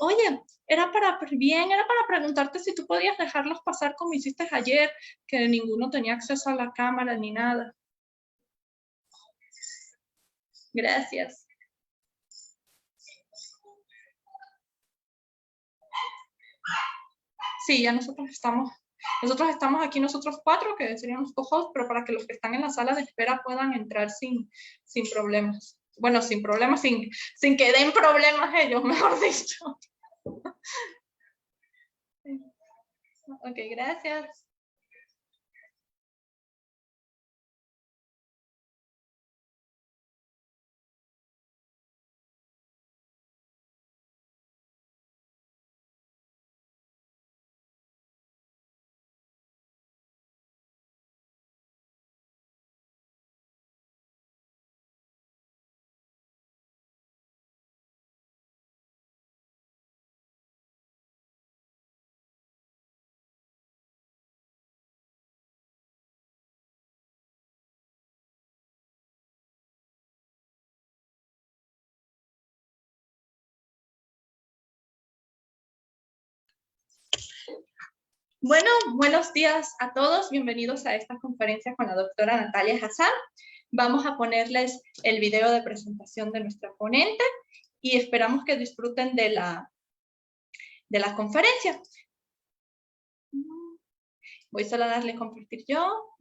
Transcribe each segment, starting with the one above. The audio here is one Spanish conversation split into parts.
Oye, era para preguntarte si tú podías dejarlos pasar como hiciste ayer, que ninguno tenía acceso a la cámara ni nada. Gracias. Sí, ya nosotros estamos aquí nosotros 4, que serían los co-hosts, pero para que los que están en la sala de espera puedan entrar sin problemas. Bueno, sin problemas, sin que den problemas ellos, mejor dicho. Ok, gracias. Bueno, buenos días a todos. Bienvenidos a esta conferencia con la doctora Natalia Hassan. Vamos a ponerles el video de presentación de nuestra ponente y esperamos que disfruten de la conferencia. Voy solo a darle compartir yo.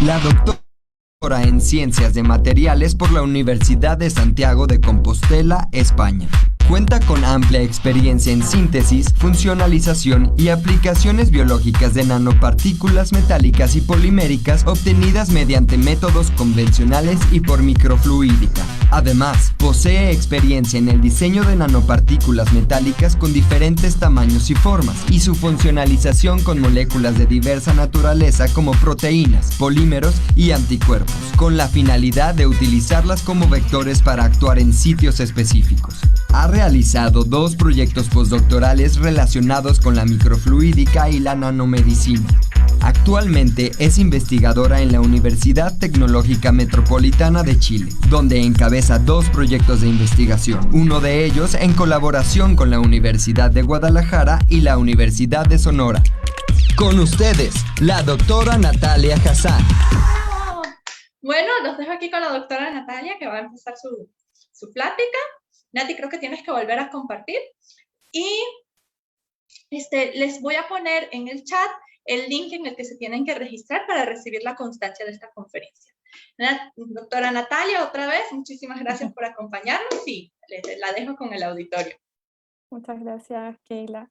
La doctora en Ciencias de Materiales por la Universidad de Santiago de Compostela, España. Cuenta con amplia experiencia en síntesis, funcionalización y aplicaciones biológicas de nanopartículas metálicas y poliméricas obtenidas mediante métodos convencionales y por microfluídica. Además, posee experiencia en el diseño de nanopartículas metálicas con diferentes tamaños y formas, y su funcionalización con moléculas de diversa naturaleza como proteínas, polímeros y anticuerpos, con la finalidad de utilizarlas como vectores para actuar en sitios específicos. Ha realizado 2 proyectos postdoctorales relacionados con la microfluídica y la nanomedicina. Actualmente es investigadora en la Universidad Tecnológica Metropolitana de Chile, donde encabeza 2 proyectos de investigación, uno de ellos en colaboración con la Universidad de Guadalajara y la Universidad de Sonora. Con ustedes, la doctora Natalia Hassan. Bueno, los dejo aquí con la doctora Natalia, que va a empezar su plática. Nati, creo que tienes que volver a compartir. Y les voy a poner en el chat el link en el que se tienen que registrar para recibir la constancia de esta conferencia. Doctora Natalia, otra vez, muchísimas gracias por acompañarnos y la dejo con el auditorio. Muchas gracias, Keila.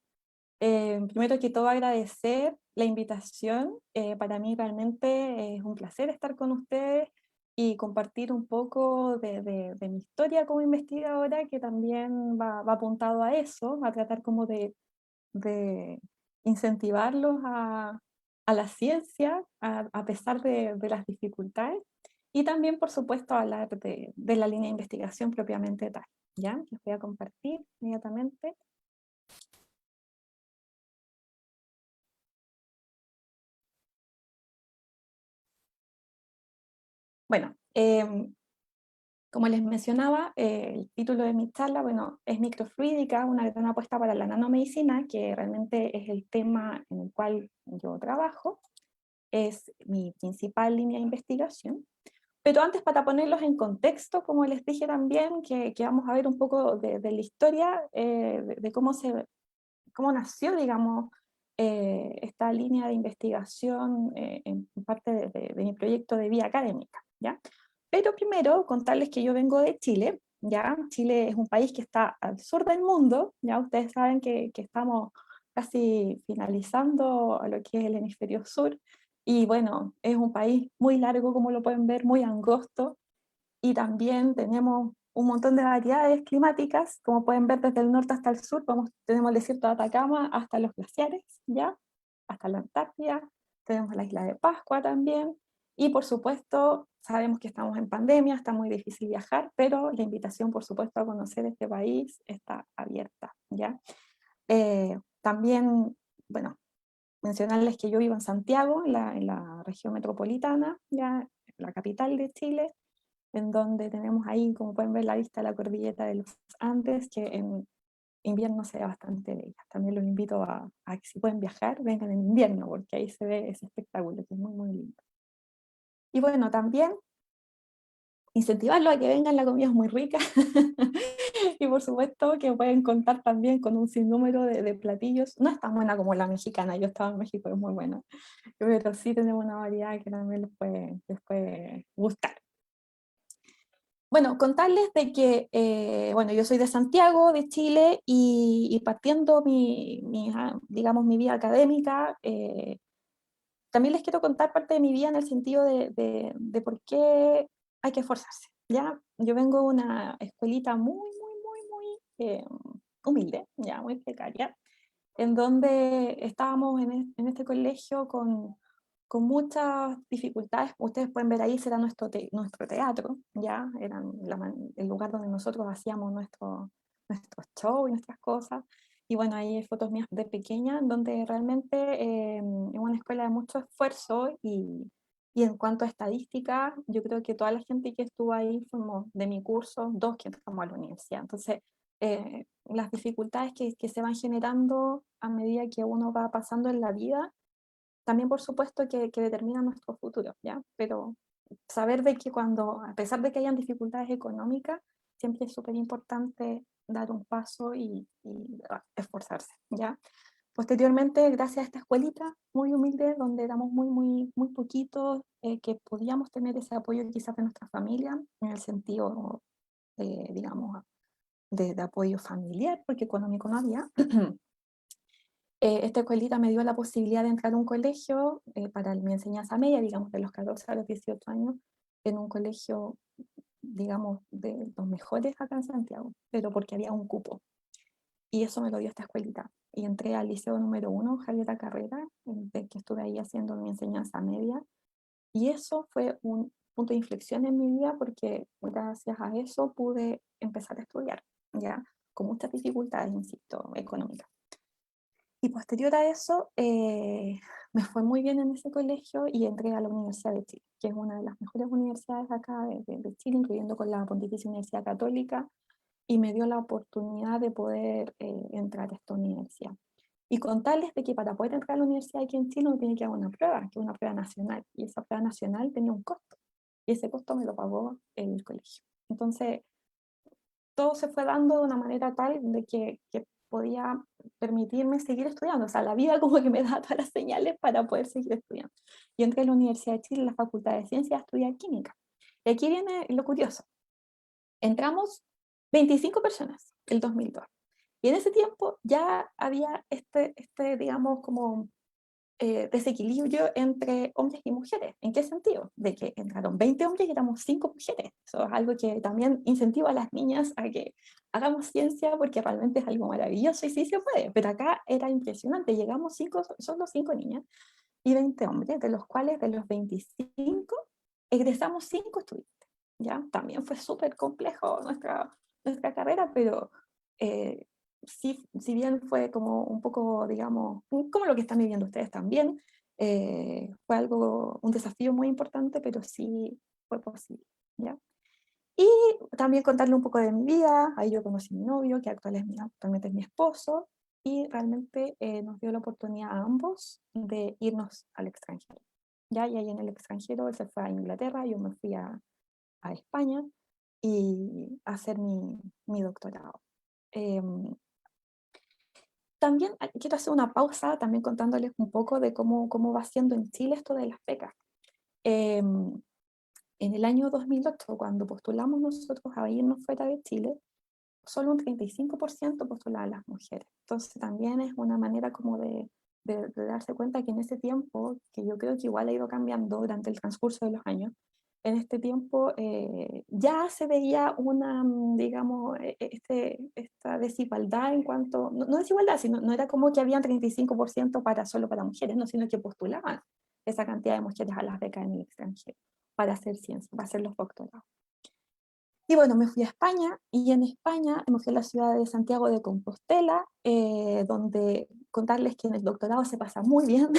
Primero que todo, agradecer la invitación. Para mí realmente es un placer estar con ustedes y compartir un poco de mi historia como investigadora, que también va apuntado a eso, a tratar como de incentivarlos a la ciencia, a pesar de las dificultades, y también, por supuesto, hablar de la línea de investigación propiamente tal. ¿Ya? Les voy a compartir inmediatamente. Bueno, como les mencionaba, el título de mi charla, bueno, es Microfluídica, una gran apuesta para la nanomedicina, que realmente es el tema en el cual yo trabajo, es mi principal línea de investigación. Pero antes, para ponerlos en contexto, como les dije también, que vamos a ver un poco de la historia, de cómo nació, digamos, esta línea de investigación en parte de mi proyecto de vía académica, ¿ya? Pero primero, contarles que yo vengo de Chile, ¿ya? Chile es un país que está al sur del mundo, ¿ya? Ustedes saben que estamos casi finalizando a lo que es el hemisferio sur, y bueno, es un país muy largo, como lo pueden ver, muy angosto, y también tenemos un montón de variedades climáticas, como pueden ver desde el norte hasta el sur, tenemos el desierto de Atacama hasta los glaciares, ¿ya? Hasta la Antártida, tenemos la isla de Pascua también, y por supuesto sabemos que estamos en pandemia, está muy difícil viajar, pero la invitación por supuesto a conocer este país está abierta, ¿ya? También, bueno, mencionarles que yo vivo en Santiago, en la región metropolitana, ya la capital de Chile, en donde tenemos ahí, como pueden ver, la vista de la cordillera de los Andes, que en invierno se ve bastante bella. También los invito a que si pueden viajar, vengan en invierno, porque ahí se ve ese espectáculo, que es muy, muy lindo. Y bueno, también incentivarlo a que vengan, la comida es muy rica. Y por supuesto que pueden contar también con un sinnúmero de platillos. No es tan buena como la mexicana, yo estaba en México, es muy buena, pero sí tenemos una variedad que también les puede gustar. Bueno, contarles de que, bueno, yo soy de Santiago, de Chile, y partiendo digamos, mi vida académica, también les quiero contar parte de mi vida en el sentido de por qué hay que esforzarse, ¿ya? Yo vengo de una escuelita muy humilde, ya, muy precaria, en donde estábamos en este colegio con muchas dificultades. Ustedes pueden ver ahí, será nuestro teatro, ¿ya? Era el lugar donde nosotros hacíamos nuestros shows y nuestras cosas. Y bueno, ahí hay fotos mías de pequeña, donde realmente es una escuela de mucho esfuerzo y en cuanto a estadística, yo creo que toda la gente que estuvo ahí fuimos de mi curso, dos que entramos a la universidad. Entonces, las dificultades que se van generando a medida que uno va pasando en la vida, también por supuesto que determinan nuestro futuro, ¿ya? Pero saber de que cuando, a pesar de que hayan dificultades económicas, siempre es súper importante dar un paso y esforzarse, ¿ya? Posteriormente, gracias a esta escuelita muy humilde, donde éramos muy poquitos, que podíamos tener ese apoyo quizás de nuestra familia, en el sentido, digamos, de apoyo familiar, porque económico no había. Esta escuelita me dio la posibilidad de entrar a un colegio para mi enseñanza media, digamos, de los 14 a los 18 años, en un colegio, digamos, de los mejores acá en Santiago, pero porque había un cupo. Y eso me lo dio esta escuelita. Y entré al liceo número 1, Javiera Carrera, de que estuve ahí haciendo mi enseñanza media. Y eso fue un punto de inflexión en mi vida porque gracias a eso pude empezar a estudiar, ya, con muchas dificultades, insisto, económicas. Y posterior a eso, me fue muy bien en ese colegio y entré a la Universidad de Chile, que es una de las mejores universidades acá de Chile, incluyendo con la Pontificia Universidad Católica, y me dio la oportunidad de poder entrar a esta universidad. Y contarles de que para poder entrar a la universidad aquí en Chile uno tiene que hacer una prueba, que es una prueba nacional, y esa prueba nacional tenía un costo, y ese costo me lo pagó el colegio. Entonces, todo se fue dando de una manera tal de que podía permitirme seguir estudiando, o sea, la vida como que me da todas las señales para poder seguir estudiando. Yo entré a la Universidad de Chile, en la Facultad de Ciencias, a estudiar química. Y aquí viene lo curioso. Entramos 25 personas el 2002. Y en ese tiempo ya había digamos, como desequilibrio entre hombres y mujeres. ¿En qué sentido? De que entraron 20 hombres y éramos 5 mujeres. Eso es algo que también incentiva a las niñas a que hagamos ciencia porque realmente es algo maravilloso y sí se puede. Pero acá era impresionante. Llegamos solo 5 niñas y 20 hombres, de los cuales de los 25 egresamos 5 estudiantes. ¿Ya? También fue súper complejo nuestra carrera, pero sí, si bien fue como un poco, digamos, como lo que están viviendo ustedes también, fue un desafío muy importante, pero sí fue posible, ¿ya? Y también contarle un poco de mi vida. Ahí yo conocí a mi novio, que actualmente es mi esposo, y realmente nos dio la oportunidad a ambos de irnos al extranjero, ¿ya? Y ahí en el extranjero él se fue a Inglaterra, yo me fui a España y a hacer mi doctorado. También quiero hacer una pausa, también contándoles un poco de cómo va siendo en Chile esto de las becas. En el año 2008, cuando postulamos nosotros a irnos fuera de Chile, solo un 35% postulaba a las mujeres. Entonces también es una manera como de darse cuenta que en ese tiempo, que yo creo que igual ha ido cambiando durante el transcurso de los años, en este tiempo ya se veía una, digamos, esta desigualdad en cuanto, no desigualdad, sino no era como que había 35% solo para mujeres, no, sino que postulaban esa cantidad de mujeres a las becas en el extranjero para hacer ciencia, para hacer los doctorados. Y bueno, me fui a España, y en España me fui a la ciudad de Santiago de Compostela, donde contarles que en el doctorado se pasa muy bien,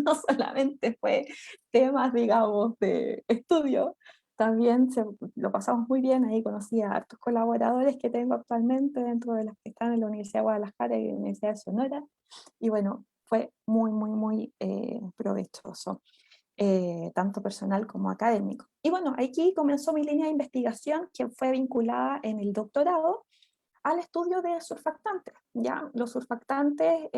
no solamente fue temas, digamos, de estudio, también lo pasamos muy bien, ahí conocí a hartos colaboradores que tengo actualmente dentro de las que están en la Universidad de Guadalajara y la Universidad de Sonora, y bueno, fue muy, muy, muy provechoso, tanto personal como académico. Y bueno, aquí comenzó mi línea de investigación, que fue vinculada en el doctorado al estudio de surfactantes. ¿Ya? Los surfactantes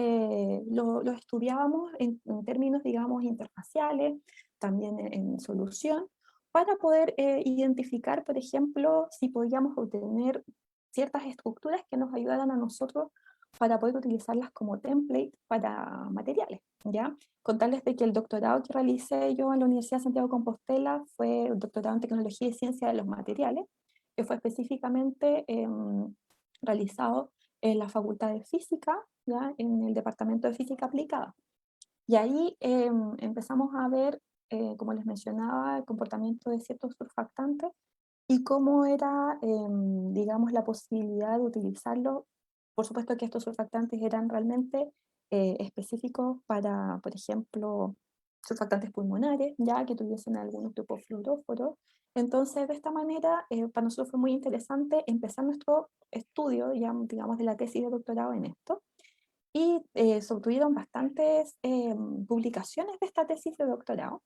los estudiábamos en términos, digamos, interfaciales, también en solución, para poder identificar, por ejemplo, si podíamos obtener ciertas estructuras que nos ayudaran a nosotros para poder utilizarlas como template para materiales. ¿Ya? Contarles de que el doctorado que realicé yo en la Universidad de Santiago de Compostela fue el doctorado en Tecnología y Ciencia de los Materiales, que fue específicamente realizado en la Facultad de Física, ¿ya? En el Departamento de Física Aplicada. Y ahí empezamos a ver, como les mencionaba, el comportamiento de ciertos surfactantes y cómo era, digamos, la posibilidad de utilizarlo. Por supuesto que estos surfactantes eran realmente específicos para, por ejemplo, surfactantes pulmonares, ya que tuviesen algún tipo de fluoróforo. Entonces, de esta manera, para nosotros fue muy interesante empezar nuestro estudio, ya, digamos, de la tesis de doctorado en esto. Y se obtuvieron bastantes publicaciones de esta tesis de doctorado,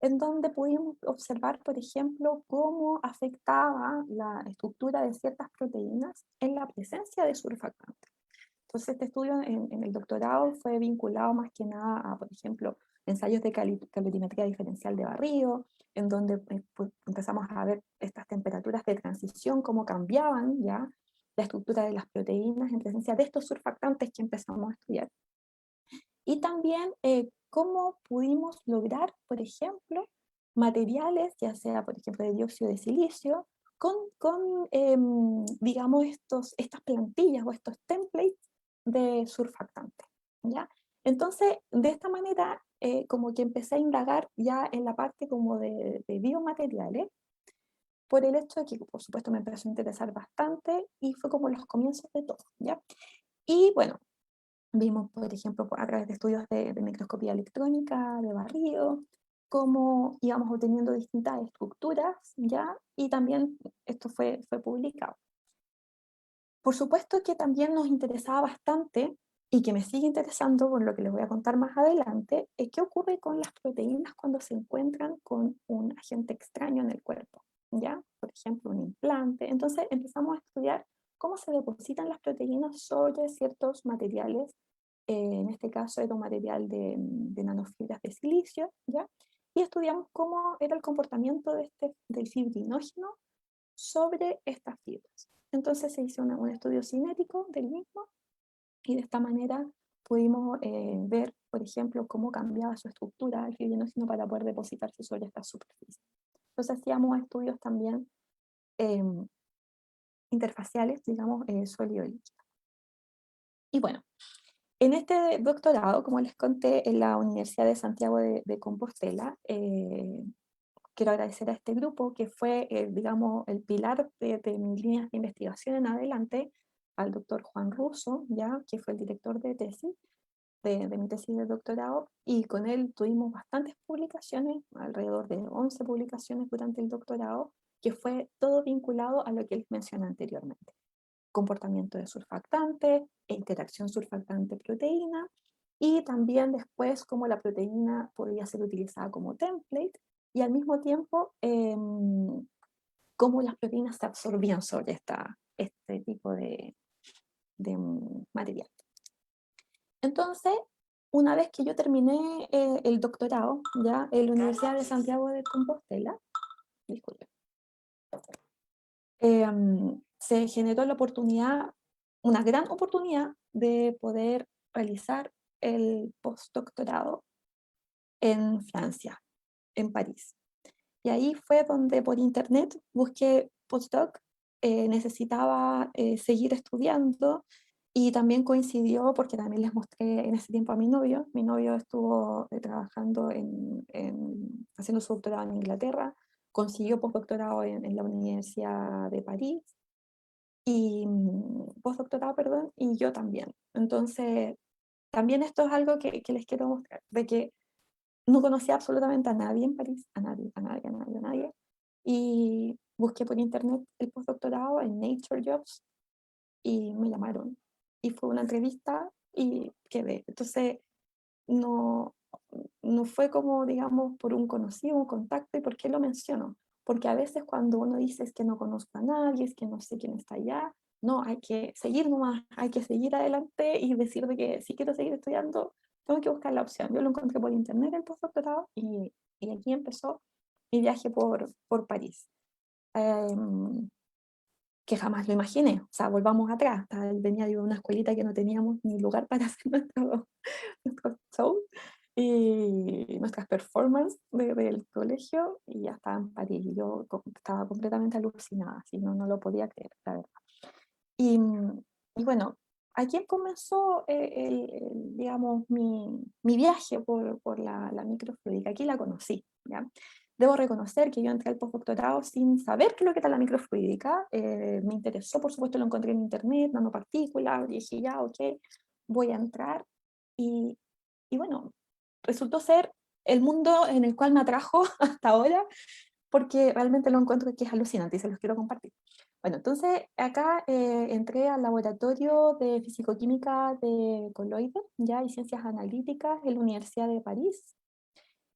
en donde pudimos observar, por ejemplo, cómo afectaba la estructura de ciertas proteínas en la presencia de surfactantes. Entonces, este estudio en el doctorado fue vinculado más que nada a, por ejemplo, ensayos de calorimetría diferencial de barrido, en donde pues, empezamos a ver estas temperaturas de transición, cómo cambiaban ya la estructura de las proteínas en presencia de estos surfactantes que empezamos a estudiar. Y también cómo pudimos lograr, por ejemplo, materiales, ya sea, por ejemplo, de dióxido de silicio, con digamos, estas plantillas o estos templates de surfactantes, ¿ya? Entonces, de esta manera, como que empecé a indagar ya en la parte como de biomateriales, por el hecho de que, por supuesto, me empezó a interesar bastante y fue como los comienzos de todo, ¿ya? Y bueno, vimos, por ejemplo, a través de estudios de microscopía electrónica, de barrido, cómo íbamos obteniendo distintas estructuras, ¿ya? Y también esto fue publicado. Por supuesto que también nos interesaba bastante, y que me sigue interesando por lo que les voy a contar más adelante, es qué ocurre con las proteínas cuando se encuentran con un agente extraño en el cuerpo, ¿ya? Por ejemplo, un implante. Entonces empezamos a estudiar cómo se depositan las proteínas sobre ciertos materiales. En este caso era un material de nanofibras de silicio, ¿ya? Y estudiamos cómo era el comportamiento del fibrinógeno sobre estas fibras. Entonces se hizo un estudio cinético del mismo, y de esta manera pudimos ver, por ejemplo, cómo cambiaba su estructura el fibrinógeno para poder depositarse sobre esta superficie. Entonces hacíamos estudios también interfaciales, digamos, sólido y líquido. Y bueno, en este doctorado, como les conté, en la Universidad de Santiago de Compostela, quiero agradecer a este grupo que fue, digamos, el pilar de mis líneas de investigación en adelante, al doctor Juan Russo, ya, que fue el director de tesis, de mi tesis de doctorado, y con él tuvimos bastantes publicaciones, alrededor de 11 publicaciones durante el doctorado, que fue todo vinculado a lo que les mencioné anteriormente. Comportamiento de surfactante, interacción surfactante-proteína, y también después cómo la proteína podía ser utilizada como template, y al mismo tiempo cómo las proteínas se absorbían sobre este tipo de material. Entonces, una vez que yo terminé el doctorado, ya en la Universidad de Santiago de Compostela, disculpe, se generó la oportunidad, una gran oportunidad de poder realizar el postdoctorado en Francia, en París. Y ahí fue donde por internet busqué postdoc, necesitaba seguir estudiando, y también coincidió porque también les mostré en ese tiempo a mi novio. Mi novio estuvo trabajando haciendo su doctorado en Inglaterra, consiguió postdoctorado en la Universidad de París, y postdoctorado, perdón, y yo también. Entonces, también esto es algo que les quiero mostrar, de que no conocía absolutamente a nadie en París, a nadie, a nadie, a nadie, a nadie, y busqué por internet el postdoctorado en Nature Jobs, y me llamaron, y fue una entrevista, y quedé. Entonces, no, no fue como, digamos, por un conocido, un contacto. ¿Y por qué lo menciono? Porque a veces cuando uno dice es que no conozco a nadie, es que no sé quién está allá, no, hay que seguir nomás, hay que seguir adelante y decir de que si quiero seguir estudiando, tengo que buscar la opción. Yo lo encontré por internet el postdoctorado, y aquí empezó mi viaje por París. Que jamás lo imaginé. O sea, volvamos atrás. Venía de una escuelita que no teníamos ni lugar para hacer nuestro show y nuestras performances del colegio, y ya estaba en París. Y yo estaba completamente alucinada, así no lo podía creer, la verdad. Y, y bueno, aquí comenzó digamos, mi viaje por la microfluidica. Aquí la conocí, ¿ya? Debo reconocer que yo entré al postdoctorado sin saber qué es lo que era la microfluidica. Me interesó, por supuesto, lo encontré en internet, nanopartículas, y dije, ya, ok, voy a entrar. Y, y bueno, resultó ser el mundo en el cual me atrajo hasta ahora, porque realmente lo encuentro que es alucinante y se los quiero compartir. Bueno, entonces acá entré al laboratorio de fisicoquímica de coloides, ya, y ciencias analíticas en la Universidad de París.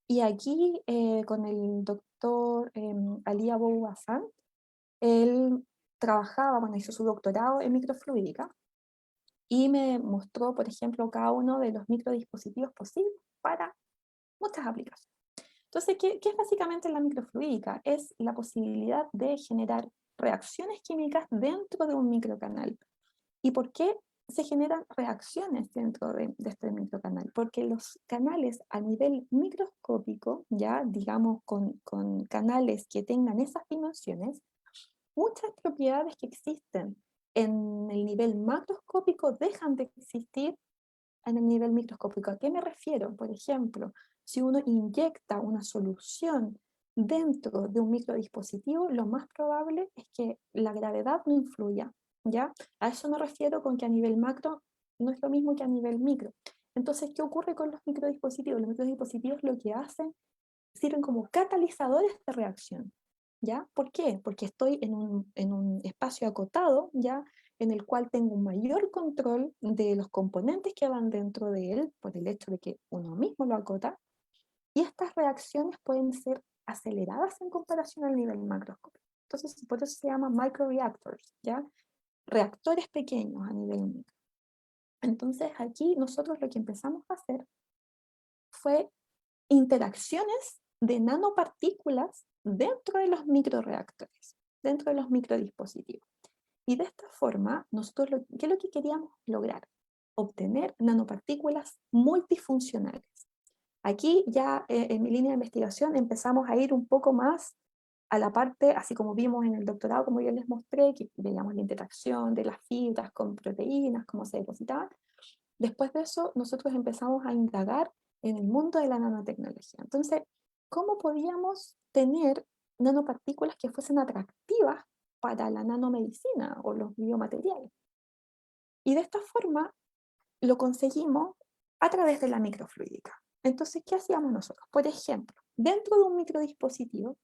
Y aquí con el doctor Ali Abou Hassan, él trabajaba, bueno, hizo su doctorado en microfluídica y me mostró, por ejemplo, cada uno de los microdispositivos posibles para muchas aplicaciones. Entonces, ¿qué es básicamente la microfluídica? Es la posibilidad de generar reacciones químicas dentro de un microcanal. ¿Y por qué se generan reacciones dentro de este microcanal? Porque los canales a nivel microscópico, ya digamos con canales que tengan esas dimensiones, muchas propiedades que existen en el nivel macroscópico dejan de existir en el nivel microscópico. ¿A qué me refiero? Por ejemplo, si uno inyecta una solución dentro de un microdispositivo, lo más probable es que la gravedad no influya, ¿ya? A eso me refiero con que a nivel macro no es lo mismo que a nivel micro. Entonces, ¿qué ocurre con los microdispositivos? Los microdispositivos lo que hacen, sirven como catalizadores de reacción, ¿ya? ¿Por qué? Porque estoy en un espacio acotado, ¿ya? En el cual tengo un mayor control de los componentes que van dentro de él, por el hecho de que uno mismo lo acota, y estas reacciones pueden ser aceleradas en comparación al nivel macroscópico. Entonces, por eso se llama microreactors, ¿ya? Reactores pequeños a nivel micro. Entonces, aquí nosotros lo que empezamos a hacer fue interacciones de nanopartículas dentro de los microreactores, dentro de los microdispositivos. Y de esta forma, nosotros, ¿qué es lo que queríamos lograr? Obtener nanopartículas multifuncionales. Aquí ya en mi línea de investigación empezamos a ir un poco más a la parte, así como vimos en el doctorado, como yo les mostré, que veíamos la interacción de las fibras con proteínas, cómo se depositaban. Después de eso, nosotros empezamos a indagar en el mundo de la nanotecnología. Entonces, ¿cómo podíamos tener nanopartículas que fuesen atractivas para la nanomedicina o los biomateriales? Y de esta forma lo conseguimos a través de la microfluídica. Entonces, ¿qué hacíamos nosotros? Por ejemplo, dentro de un microdispositivo,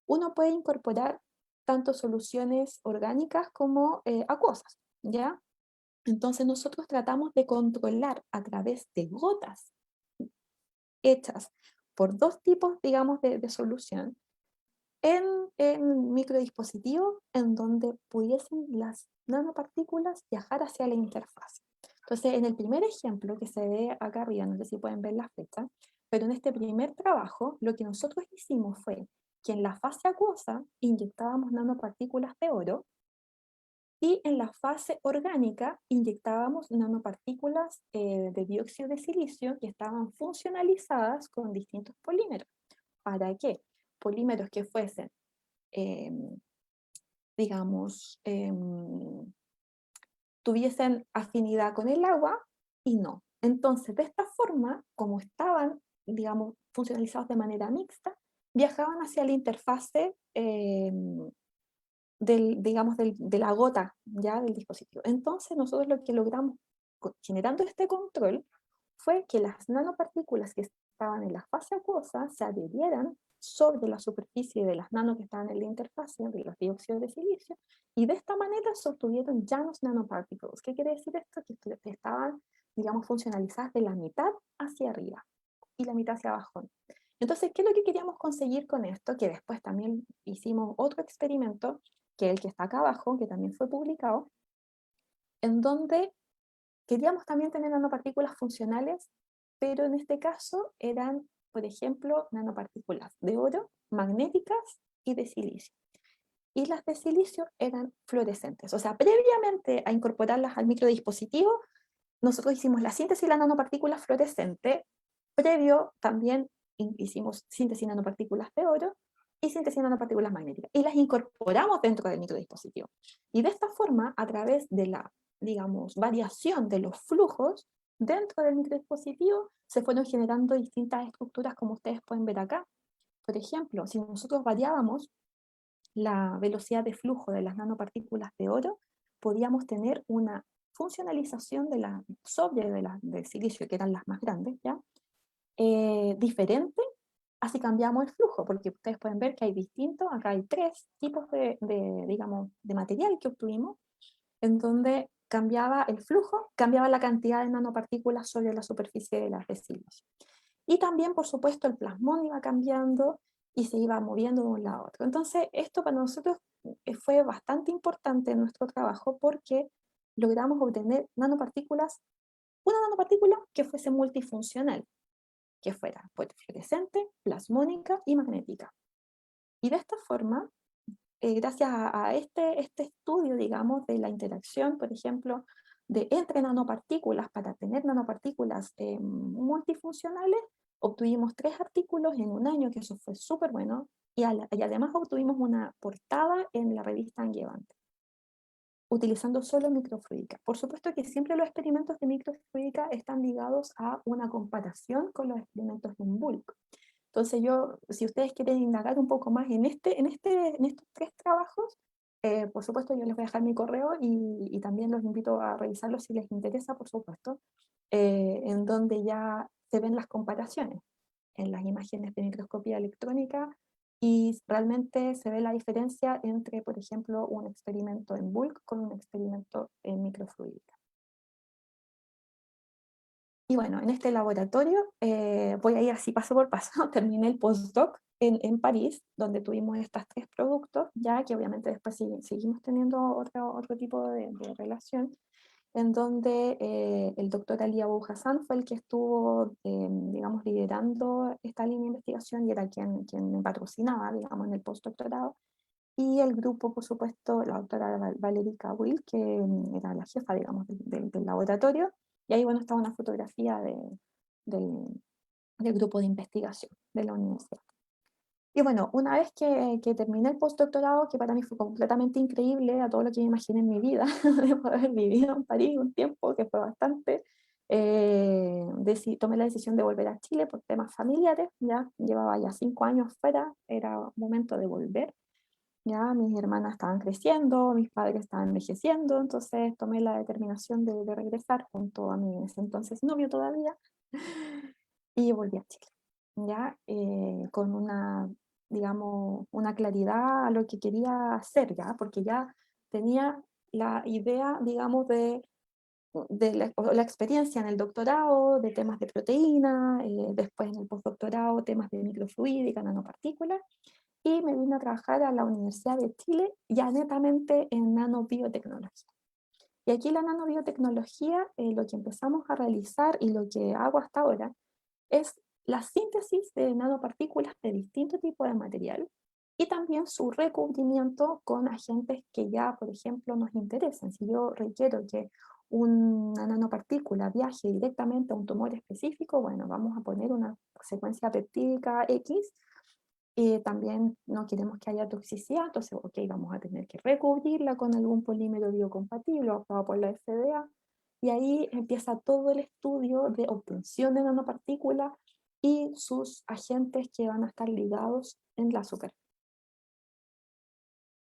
uno puede incorporar tanto soluciones orgánicas como acuosas, ¿ya? Entonces nosotros tratamos de controlar a través de gotas hechas por dos tipos, digamos, de solución en microdispositivos en donde pudiesen las nanopartículas viajar hacia la interfaz. Entonces, en el primer ejemplo que se ve acá arriba, no sé si pueden ver la fecha, pero en este primer trabajo, lo que nosotros hicimos fue que en la fase acuosa inyectábamos nanopartículas de oro, y en la fase orgánica inyectábamos nanopartículas de dióxido de silicio que estaban funcionalizadas con distintos polímeros. ¿Para qué? Polímeros que fuesen, digamos, tuviesen afinidad con el agua y no. Entonces, de esta forma, como estaban, digamos, funcionalizados de manera mixta, viajaban hacia la interfase de la gota ya del dispositivo. Entonces nosotros lo que logramos generando este control fue que las nanopartículas que estaban en la fase acuosa se adherieran sobre la superficie de las nanos que estaban en la interfase de los dióxidos de silicio, y de esta manera se obtuvieron ya los nanoparticles. ¿Qué quiere decir esto? Que estaban, digamos, funcionalizadas de la mitad hacia arriba y la mitad hacia abajo. Entonces, ¿qué es lo que queríamos conseguir con esto? Que después también hicimos otro experimento, que es el que está acá abajo, que también fue publicado, en donde queríamos también tener nanopartículas funcionales, pero en este caso eran, por ejemplo, nanopartículas de oro, magnéticas y de silicio. Y las de silicio eran fluorescentes. O sea, previamente a incorporarlas al microdispositivo, nosotros hicimos la síntesis de la nanopartícula fluorescente, previo también hicimos síntesis de nanopartículas de oro y síntesis de nanopartículas magnéticas, y las incorporamos dentro del microdispositivo. Y de esta forma, a través de la, digamos, variación de los flujos dentro del microdispositivo, se fueron generando distintas estructuras, como ustedes pueden ver acá. Por ejemplo, si nosotros variábamos la velocidad de flujo de las nanopartículas de oro, podíamos tener una funcionalización de la sobre de las de silicio, que eran las más grandes, ¿ya? Diferente, así cambiamos el flujo, porque ustedes pueden ver que hay distintos, acá hay 3 tipos digamos, de material que obtuvimos, en donde cambiaba el flujo, cambiaba la cantidad de nanopartículas sobre la superficie de las de silicio. Y también, por supuesto, el plasmón iba cambiando y se iba moviendo de un lado a otro. Entonces, esto para nosotros fue bastante importante en nuestro trabajo, porque logramos obtener nanopartículas, una nanopartícula que fuese multifuncional, que fuera fluorescente, plasmónica y magnética. Y de esta forma, gracias a este estudio, digamos, de la interacción, por ejemplo, entre nanopartículas, para tener nanopartículas multifuncionales, obtuvimos 3 artículos en un año, que eso fue súper bueno, y además obtuvimos una portada en la revista Angewandte, utilizando solo microfluídica. Por supuesto que siempre los experimentos de microfluídica están ligados a una comparación con los experimentos en bulk. Entonces si ustedes quieren indagar un poco más en estos 3 trabajos, por supuesto yo les voy a dejar mi correo, y también los invito a revisarlos si les interesa, por supuesto, en donde ya se ven las comparaciones en las imágenes de microscopía electrónica, y realmente se ve la diferencia entre, por ejemplo, un experimento en bulk con un experimento en microfluídica. Y bueno, en este laboratorio voy a ir así paso por paso. Terminé el postdoc en París, donde tuvimos estos 3 productos, ya que obviamente después seguimos teniendo otro tipo de relación, en donde el doctor Ali Abou Hassan fue el que estuvo, digamos, liderando esta línea de investigación, y era quien me patrocinaba, digamos, en el postdoctorado. Y el grupo, por supuesto, la doctora Valerie Cawill, que era la jefa, digamos, del laboratorio. Y ahí, bueno, estaba una fotografía del grupo de investigación de la universidad. Y bueno, una vez que terminé el postdoctorado, que para mí fue completamente increíble a todo lo que me imaginé en mi vida, de haber vivido en París un tiempo, que fue bastante, tomé la decisión de volver a Chile por temas familiares. Ya llevaba ya 5 años fuera, era momento de volver. Ya mis hermanas estaban creciendo, mis padres estaban envejeciendo, entonces tomé la determinación de regresar junto a mi en ese entonces novio todavía, y volví a Chile, ya con digamos, una claridad a lo que quería hacer, ya, porque ya tenía la idea, digamos, de la experiencia en el doctorado, de temas de proteína, después en el postdoctorado, temas de microfluídica, nanopartículas, y me vine a trabajar a la Universidad de Chile, ya netamente en nanobiotecnología. Y aquí la nanobiotecnología, lo que empezamos a realizar y lo que hago hasta ahora, es la síntesis de nanopartículas de distintos tipos de material, y también su recubrimiento con agentes que ya, por ejemplo, nos interesan. Si yo requiero que una nanopartícula viaje directamente a un tumor específico, bueno, vamos a poner una secuencia peptídica X. También no queremos que haya toxicidad, entonces, ok, vamos a tener que recubrirla con algún polímero biocompatible aprobado por la FDA, y ahí empieza todo el estudio de obtención de nanopartículas y sus agentes que van a estar ligados en la superficie.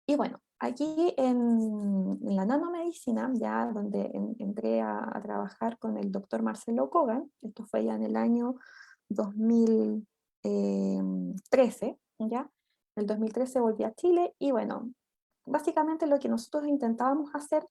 Y bueno, aquí en la nanomedicina, ya donde entré a trabajar con el doctor Marcelo Kogan, esto fue ya en el año 2013, ¿ya? En el 2013 volví a Chile y bueno, básicamente lo que nosotros intentábamos hacer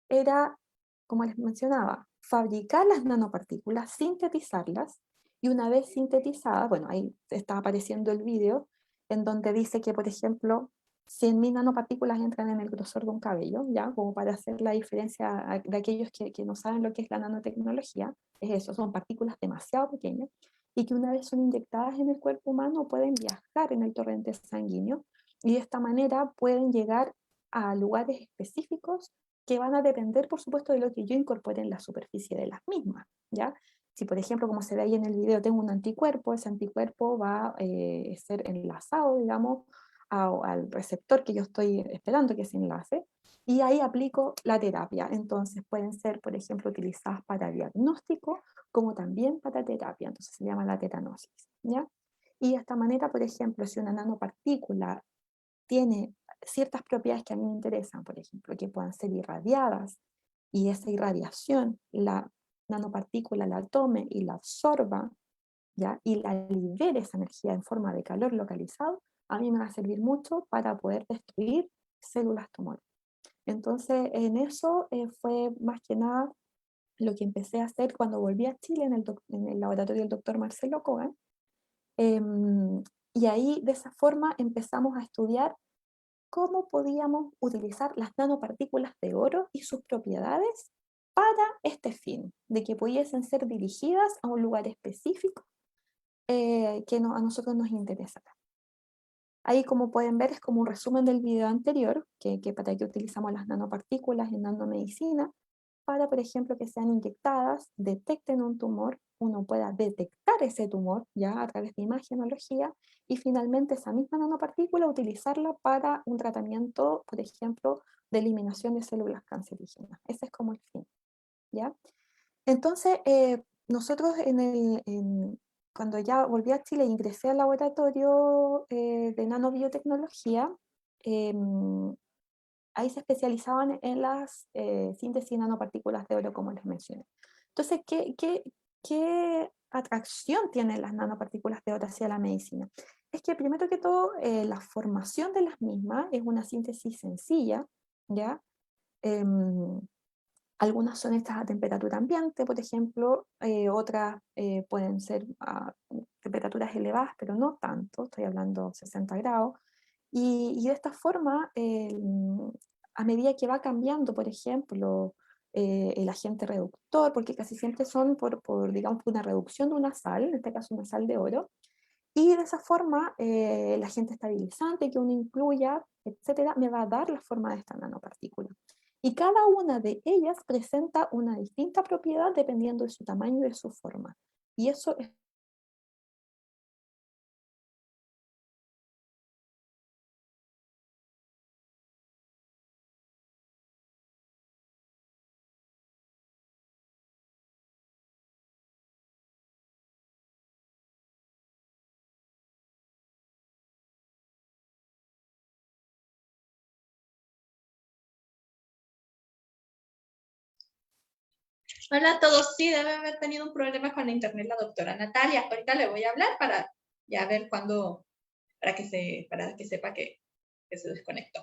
era, como les mencionaba, fabricar las nanopartículas, sintetizarlas, y una vez sintetizadas, bueno, ahí está apareciendo el vídeo, en donde dice que, por ejemplo, 100.000 nanopartículas entran en el grosor de un cabello, ¿ya? Como para hacer la diferencia de aquellos que no saben lo que es la nanotecnología, es eso, son partículas demasiado pequeñas, y que una vez son inyectadas en el cuerpo humano pueden viajar en el torrente sanguíneo, y de esta manera pueden llegar a lugares específicos que van a depender, por supuesto, de lo que yo incorpore en la superficie de las mismas, ¿ya? Si, por ejemplo, como se ve ahí en el video, tengo un anticuerpo, ese anticuerpo va a ser enlazado, digamos, al receptor que yo estoy esperando que se enlace, y ahí aplico la terapia. Entonces pueden ser, por ejemplo, utilizadas para diagnóstico, como también para terapia, entonces se llama la tetanosis, ¿ya? Y de esta manera, por ejemplo, si una nanopartícula tiene ciertas propiedades que a mí me interesan, por ejemplo, que puedan ser irradiadas, y esa irradiación, la nanopartícula la tome y la absorba, ¿ya? Y la libere esa energía en forma de calor localizado, a mí me va a servir mucho para poder destruir células tumores. Entonces, en eso fue más que nada lo que empecé a hacer cuando volví a Chile en el laboratorio del doctor Marcelo Kogan. Y ahí, de esa forma, empezamos a estudiar cómo podíamos utilizar las nanopartículas de oro y sus propiedades para este fin, de que pudiesen ser dirigidas a un lugar específico que a nosotros nos interesara. Ahí, como pueden ver, es como un resumen del video anterior, que para qué utilizamos las nanopartículas en nanomedicina, para, por ejemplo, que sean inyectadas, detecten un tumor, uno pueda detectar ese tumor ya a través de imagenología, y finalmente esa misma nanopartícula utilizarla para un tratamiento, por ejemplo, de eliminación de células cancerígenas. Ese es como el fin, ¿ya? Entonces, nosotros cuando ya volví a Chile, ingresé al laboratorio de nanobiotecnología. Ahí se especializaban en las síntesis de nanopartículas de oro, como les mencioné. Entonces, ¿qué atracción tienen las nanopartículas de oro hacia la medicina? Es que primero que todo, la formación de las mismas es una síntesis sencilla, ¿ya? Em, Algunas son hechas a temperatura ambiente, por ejemplo, otras pueden ser a temperaturas elevadas, pero no tanto, estoy hablando 60 grados. Y de esta forma, a medida que va cambiando, por ejemplo, el agente reductor, porque casi siempre son digamos, por una reducción de una sal, en este caso una sal de oro, y de esa forma el agente estabilizante que uno incluya, etcétera, me va a dar la forma de esta nanopartícula. Y cada una de ellas presenta una distinta propiedad dependiendo de su tamaño y de su forma. Y eso es Hola a todos, sí, debe haber tenido un problema con la internet la doctora Natalia. Ahorita le voy a hablar para ya ver cuándo, para que sepa que se desconectó.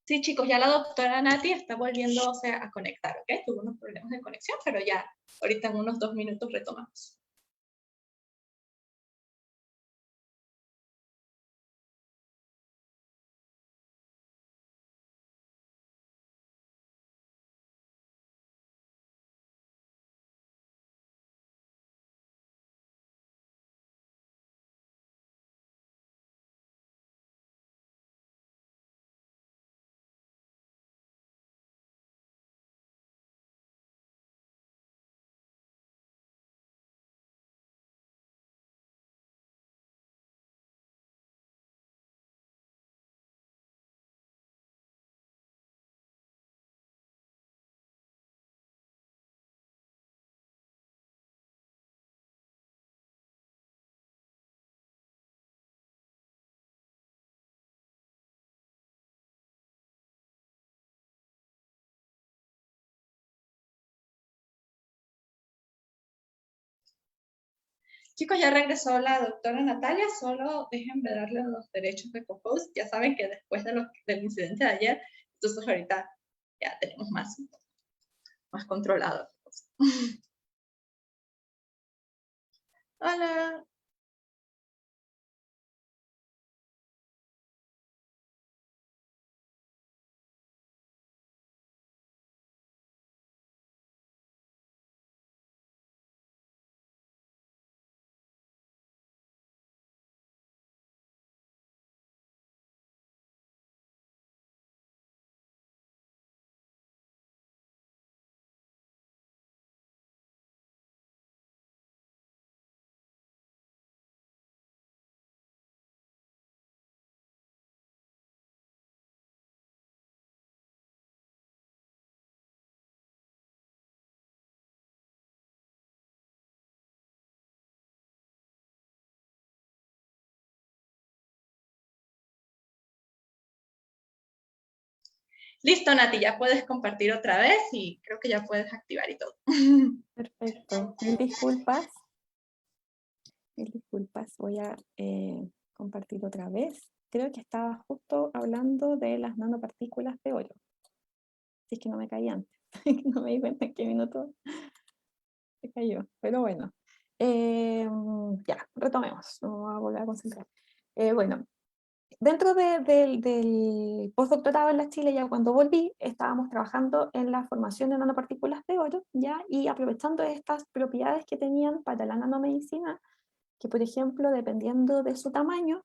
Sí, chicos, ya la doctora Nati está volviéndose a conectar, ¿ok? Tuvo unos problemas de conexión, pero ya ahorita en unos 2 minutos retomamos. Chicos, ya regresó la doctora Natalia, solo déjenme darle los derechos de co-host. Ya saben que después del incidente de ayer, entonces ahorita ya tenemos más controlado. Hola. Listo, Nati, ya puedes compartir otra vez y creo que ya puedes activar y todo. Perfecto. Mil disculpas. Mil disculpas. Voy a compartir otra vez. Creo que estaba justo hablando de las nanopartículas de oro. Si es que no me caí antes. No me di cuenta en qué minuto se cayó. Pero bueno. Ya, retomemos. Vamos a volver a concentrar. Bueno, dentro del postdoctorado en la Chile, ya cuando volví, estábamos trabajando en la formación de nanopartículas de oro, ¿ya? Y aprovechando estas propiedades que tenían para la nanomedicina, que por ejemplo, dependiendo de su tamaño,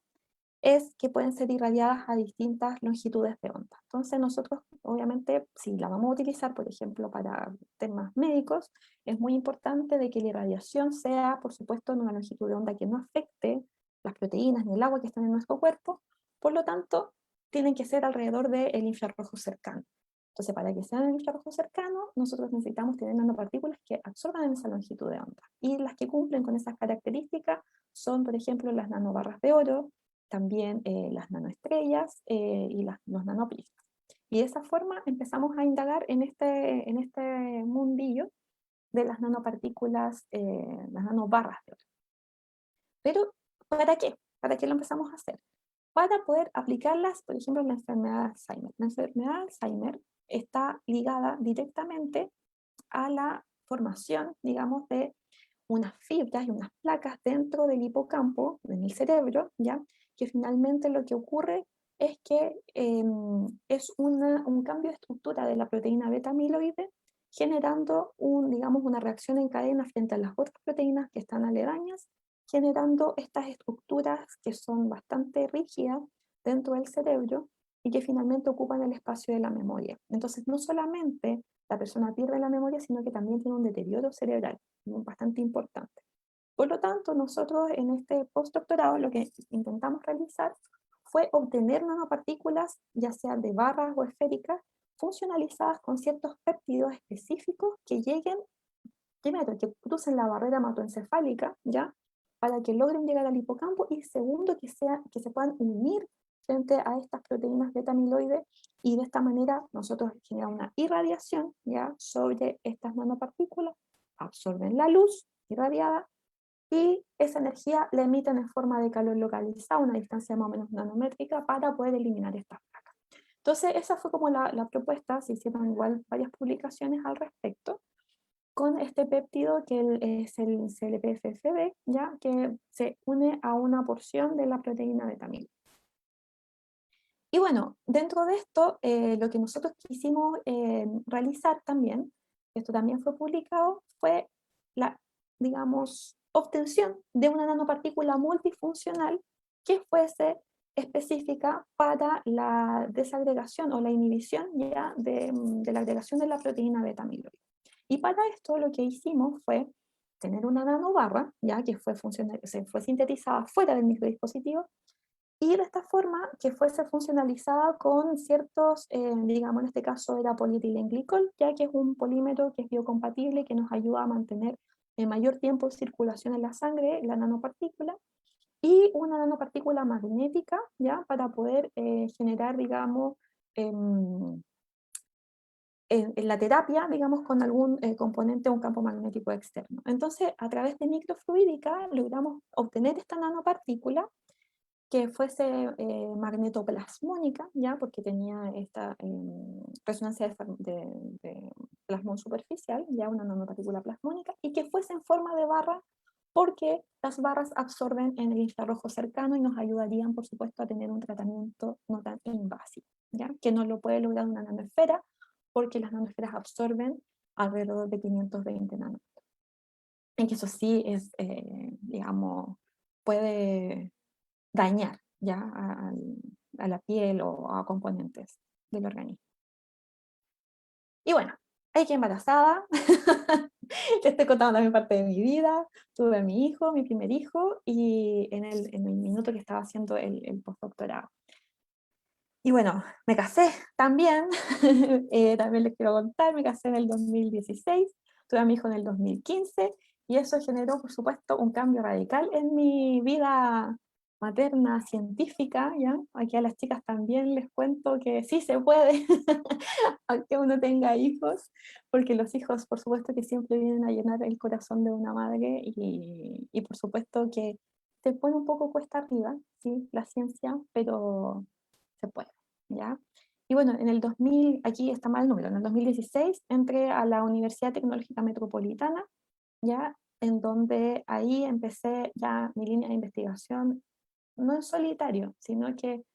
es que pueden ser irradiadas a distintas longitudes de onda. Entonces nosotros, obviamente, si la vamos a utilizar, por ejemplo, para temas médicos, es muy importante de que la irradiación sea, por supuesto, en una longitud de onda que no afecte las proteínas ni el agua que están en nuestro cuerpo. Por lo tanto, tienen que ser alrededor del infrarrojo cercano. Entonces, para que sean el infrarrojo cercano, nosotros necesitamos tener nanopartículas que absorban en esa longitud de onda. Y las que cumplen con esas características son, por ejemplo, las nanobarras de oro, también las nanoestrellas y los nanoplasmas. Y de esa forma empezamos a indagar en este mundillo de las nanopartículas, las nanobarras de oro. Pero, ¿para qué? ¿Para qué lo empezamos a hacer? Para poder aplicarlas, por ejemplo, en la enfermedad de Alzheimer. La enfermedad de Alzheimer está ligada directamente a la formación, digamos, de unas fibras y unas placas dentro del hipocampo, en el cerebro, ¿ya? Que finalmente lo que ocurre es que es un cambio de estructura de la proteína beta amiloide, generando digamos, una reacción en cadena frente a las otras proteínas que están aledañas, generando estas estructuras que son bastante rígidas dentro del cerebro y que finalmente ocupan el espacio de la memoria. Entonces, no solamente la persona pierde la memoria, sino que también tiene un deterioro cerebral bastante importante. Por lo tanto, nosotros en este postdoctorado lo que intentamos realizar fue obtener nanopartículas, ya sean de barras o esféricas, funcionalizadas con ciertos péptidos específicos que lleguen, primero, que crucen la barrera hematoencefálica, ¿ya? Para que logren llegar al hipocampo, y segundo, que se puedan unir frente a estas proteínas beta amiloide, y de esta manera nosotros generamos una irradiación, ¿ya? Sobre estas nanopartículas, absorben la luz irradiada, y esa energía la emiten en forma de calor localizado a una distancia más o menos nanométrica para poder eliminar estas placas. Entonces, esa fue como la propuesta, se hicieron igual varias publicaciones al respecto, con este péptido que es el CLPFFB, ya que se une a una porción de la proteína beta-amiloide. Y bueno, dentro de esto, lo que nosotros quisimos realizar también, esto también fue publicado, fue la, digamos, obtención de una nanopartícula multifuncional que fuese específica para la desagregación o la inhibición ya de la agregación de la proteína beta-amiloide. Y para esto lo que hicimos fue tener una nanobarra, ya que fue sintetizada fuera del microdispositivo, y de esta forma que fuese funcionalizada con ciertos, digamos en este caso era polietilenglicol, ya que es un polímero que es biocompatible, que nos ayuda a mantener el mayor tiempo de circulación en la sangre, la nanopartícula, y una nanopartícula magnética, ya, para poder generar, digamos, en la terapia, digamos, con algún componente o un campo magnético externo. Entonces, a través de microfluídica logramos obtener esta nanopartícula que fuese magnetoplasmónica, ¿ya? Porque tenía esta resonancia de plasmón superficial, ya una nanopartícula plasmónica, y que fuese en forma de barra, porque las barras absorben en el infrarrojo cercano y nos ayudarían, por supuesto, a tener un tratamiento no tan invasivo, ¿ya? Que no lo puede lograr una nanosfera, porque las nanosferas absorben alrededor de 520 nanómetros. En que eso sí es, digamos, puede dañar ya a la piel o a componentes del organismo. Y bueno, ahí quedé embarazada, te estoy contando también parte de mi vida, tuve a mi hijo, mi primer hijo, y en el minuto que estaba haciendo el postdoctorado. Y bueno, me casé también, también les quiero contar, me casé en el 2016, tuve a mi hijo en el 2015, y eso generó, por supuesto, un cambio radical en mi vida materna científica, ¿ya? Aquí a las chicas también les cuento que sí se puede, aunque uno tenga hijos, porque los hijos, por supuesto, que siempre vienen a llenar el corazón de una madre, y por supuesto que te pone un poco cuesta arriba, ¿sí? La ciencia, pero se puede, ¿ya? Y bueno, en el 2000, aquí está mal el número, en el 2016 entré a la Universidad Tecnológica Metropolitana, ¿ya? En donde ahí empecé ya mi línea de investigación, no en solitario, sino que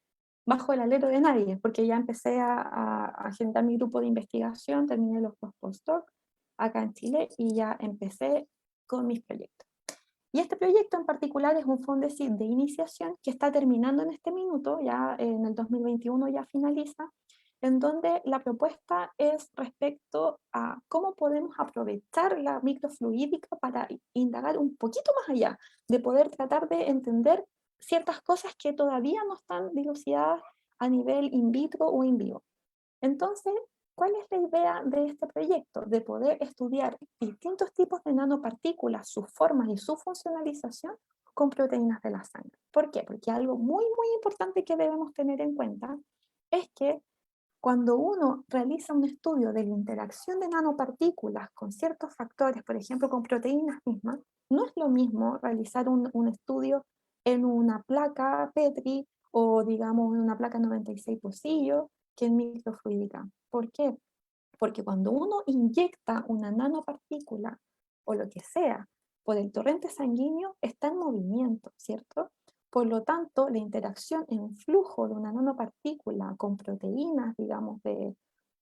bajo el alero de nadie, porque ya empecé a generar mi grupo de investigación, terminé los dos postdoc acá en Chile y ya empecé con mis proyectos. Y este proyecto en particular es un Fondesit de iniciación que está terminando en este minuto, ya en el 2021 ya finaliza, en donde la propuesta es respecto a cómo podemos aprovechar la microfluídica para indagar un poquito más allá, de poder tratar de entender ciertas cosas que todavía no están dilucidadas a nivel in vitro o in vivo. Entonces, ¿cuál es la idea de este proyecto? De poder estudiar distintos tipos de nanopartículas, sus formas y su funcionalización con proteínas de la sangre. ¿Por qué? Porque algo muy, muy importante que debemos tener en cuenta es que cuando uno realiza un estudio de la interacción de nanopartículas con ciertos factores, por ejemplo con proteínas mismas, no es lo mismo realizar un estudio en una placa Petri o digamos en una placa 96 pocillo que en microfluídica. ¿Por qué? Porque cuando uno inyecta una nanopartícula o lo que sea por el torrente sanguíneo, está en movimiento, ¿cierto? Por lo tanto, la interacción en flujo de una nanopartícula con proteínas, digamos,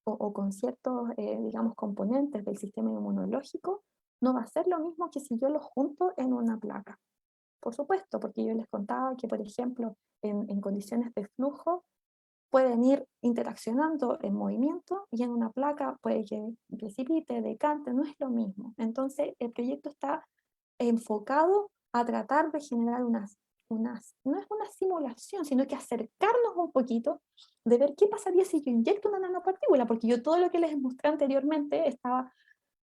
o con ciertos, digamos, componentes del sistema inmunológico, no va a ser lo mismo que si yo lo junto en una placa. Por supuesto, porque yo les contaba que, por ejemplo, en condiciones de flujo, pueden ir interaccionando en movimiento y en una placa puede que precipite, decante, no es lo mismo. Entonces, el proyecto está enfocado a tratar de generar no es una simulación, sino que acercarnos un poquito de ver qué pasaría si yo inyecto una nanopartícula, porque yo todo lo que les mostré anteriormente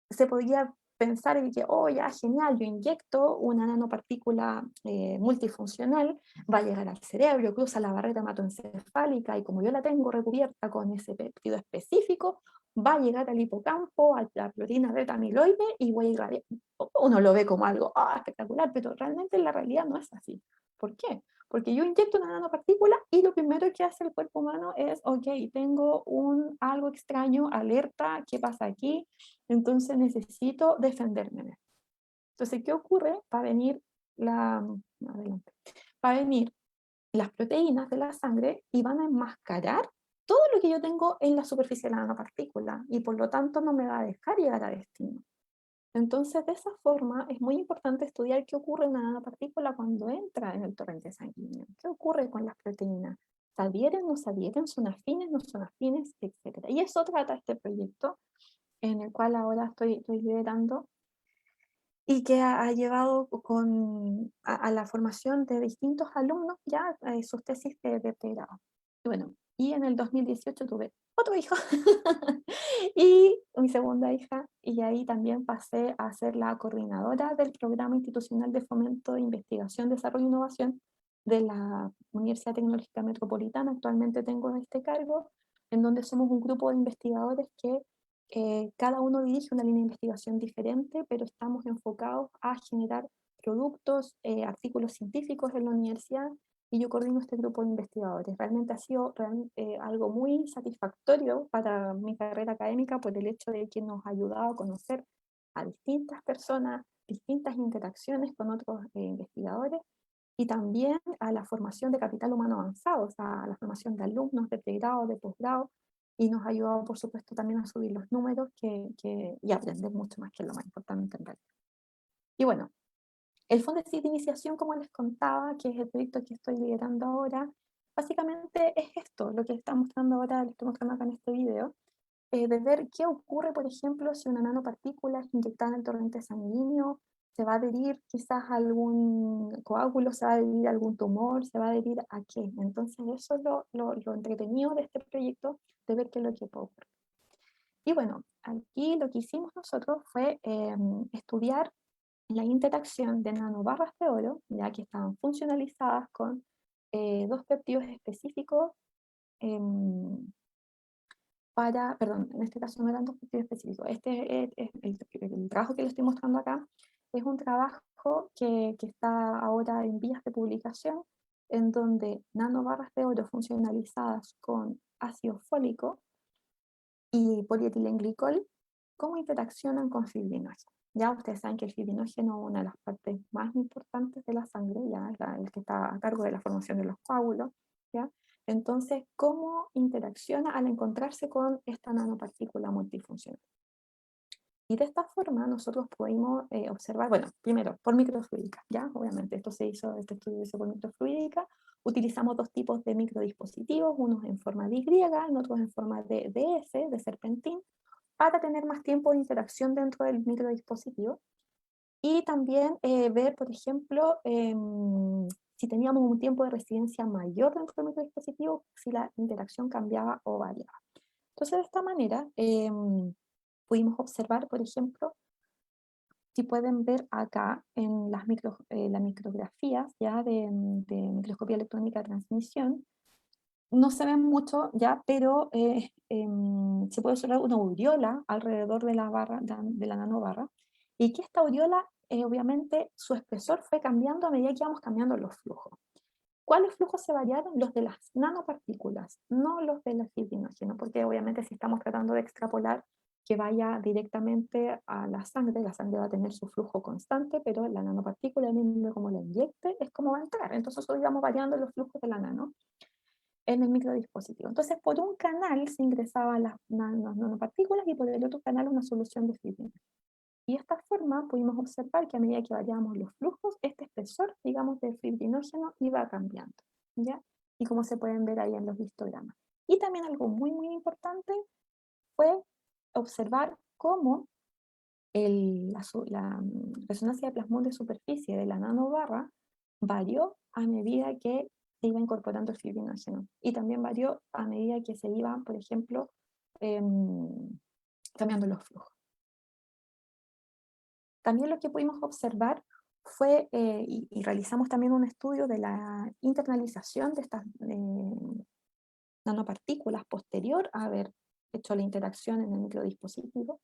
se podía pensar en que, oh, ya, genial, yo inyecto una nanopartícula multifuncional, va a llegar al cerebro, cruza la barrera hematoencefálica y como yo la tengo recubierta con ese péptido específico, va a llegar al hipocampo, a la proteína beta-amiloide y voy a irradiar. Uno lo ve como algo espectacular, pero realmente en la realidad no es así. ¿Por qué? Porque yo inyecto una nanopartícula y lo primero que hace el cuerpo humano es, ok, tengo algo extraño, alerta, ¿qué pasa aquí? Entonces necesito defenderme. Entonces, ¿qué ocurre? Adelante, va a venir las proteínas de la sangre y van a enmascarar todo lo que yo tengo en la superficie de la nanopartícula y por lo tanto no me va a dejar llegar a destino. Entonces, de esa forma, es muy importante estudiar qué ocurre en una nanopartícula cuando entra en el torrente sanguíneo. ¿Qué ocurre con las proteínas? ¿Se adhieren, no se adhieren? ¿Son afines, no son afines? Etcétera. Y eso trata este proyecto en el cual ahora estoy liderando y que ha llevado a la formación de distintos alumnos ya sus tesis de pregrado. Y bueno, y en el 2018 tuve otro hijo y mi segunda hija, y ahí también pasé a ser la coordinadora del Programa Institucional de Fomento de Investigación, Desarrollo e Innovación de la Universidad Tecnológica Metropolitana. Actualmente tengo este cargo, en donde somos un grupo de investigadores que cada uno dirige una línea de investigación diferente, pero estamos enfocados a generar productos, artículos científicos en la universidad, y yo coordino este grupo de investigadores. Realmente ha sido algo muy satisfactorio para mi carrera académica por el hecho de que nos ha ayudado a conocer a distintas personas, distintas interacciones con otros investigadores, y también a la formación de capital humano avanzado, o sea, a la formación de alumnos de pregrado, de posgrado, y nos ha ayudado, por supuesto, también a subir los números y aprender mucho más, que es lo más importante en realidad. Y bueno, el Fondo de Iniciación, como les contaba, que es el proyecto que estoy liderando ahora, básicamente es esto, lo que está mostrando ahora, lo estoy mostrando acá en este video, de ver qué ocurre, por ejemplo, si una nanopartícula es inyectada en el torrente sanguíneo, se va a adherir quizás a algún coágulo, se va a adherir a algún tumor, se va a adherir a qué. Entonces eso es lo entretenido de este proyecto, de ver qué es lo que puede ocurrir. Y bueno, aquí lo que hicimos nosotros fue estudiar la interacción de nanobarras de oro, ya que estaban funcionalizadas con dos péptidos específicos perdón, en este caso no eran dos péptidos específicos. El trabajo que les estoy mostrando acá es un trabajo que está ahora en vías de publicación, en donde nanobarras de oro funcionalizadas con ácido fólico y polietilenglicol, cómo interaccionan con fibrinógeno. Ya ustedes saben que el fibrinógeno es una de las partes más importantes de la sangre, ya es el que está a cargo de la formación de los coágulos, ¿ya? Entonces, ¿cómo interacciona al encontrarse con esta nanopartícula multifuncional? Y de esta forma nosotros pudimos observar, bueno, primero, por microfluídica, ¿ya? Obviamente, este estudio se hizo por microfluídica. Utilizamos dos tipos de microdispositivos, unos en forma de Y y otros en forma de DS, de serpentín, para tener más tiempo de interacción dentro del microdispositivo. Y también ver, por ejemplo, si teníamos un tiempo de residencia mayor dentro del microdispositivo, si la interacción cambiaba o variaba. Entonces, de esta manera, pudimos observar, por ejemplo, si pueden ver acá en las micrografías ya de microscopía electrónica de transmisión, no se ven mucho ya, pero se puede observar una aureola alrededor de de la nanobarra, y que esta aureola, obviamente, su espesor fue cambiando a medida que íbamos cambiando los flujos. ¿Cuáles flujos se variaron? Los de las nanopartículas, no los de los fibrinógenos, porque obviamente si estamos tratando de extrapolar que vaya directamente a la sangre va a tener su flujo constante, pero la nanopartícula, dependiendo cómo la inyecte, es como va a entrar. Entonces nosotros íbamos variando los flujos de la nano en el microdispositivo. Entonces, por un canal se ingresaban las nanopartículas y por el otro canal una solución de fibrinógeno. Y de esta forma pudimos observar que a medida que variábamos los flujos, este espesor, digamos, de fibrinógeno iba cambiando, ¿ya? Y como se pueden ver ahí en los histogramas. Y también algo muy, muy importante fue observar cómo la resonancia de plasmón de superficie de la nanobarra varió a medida que se iba incorporando el fibrinógeno. Y también varió a medida que se iban, por ejemplo, cambiando los flujos. También lo que pudimos observar fue, y realizamos también un estudio de la internalización de estas nanopartículas posterior a haber hecho la interacción en el microdispositivo,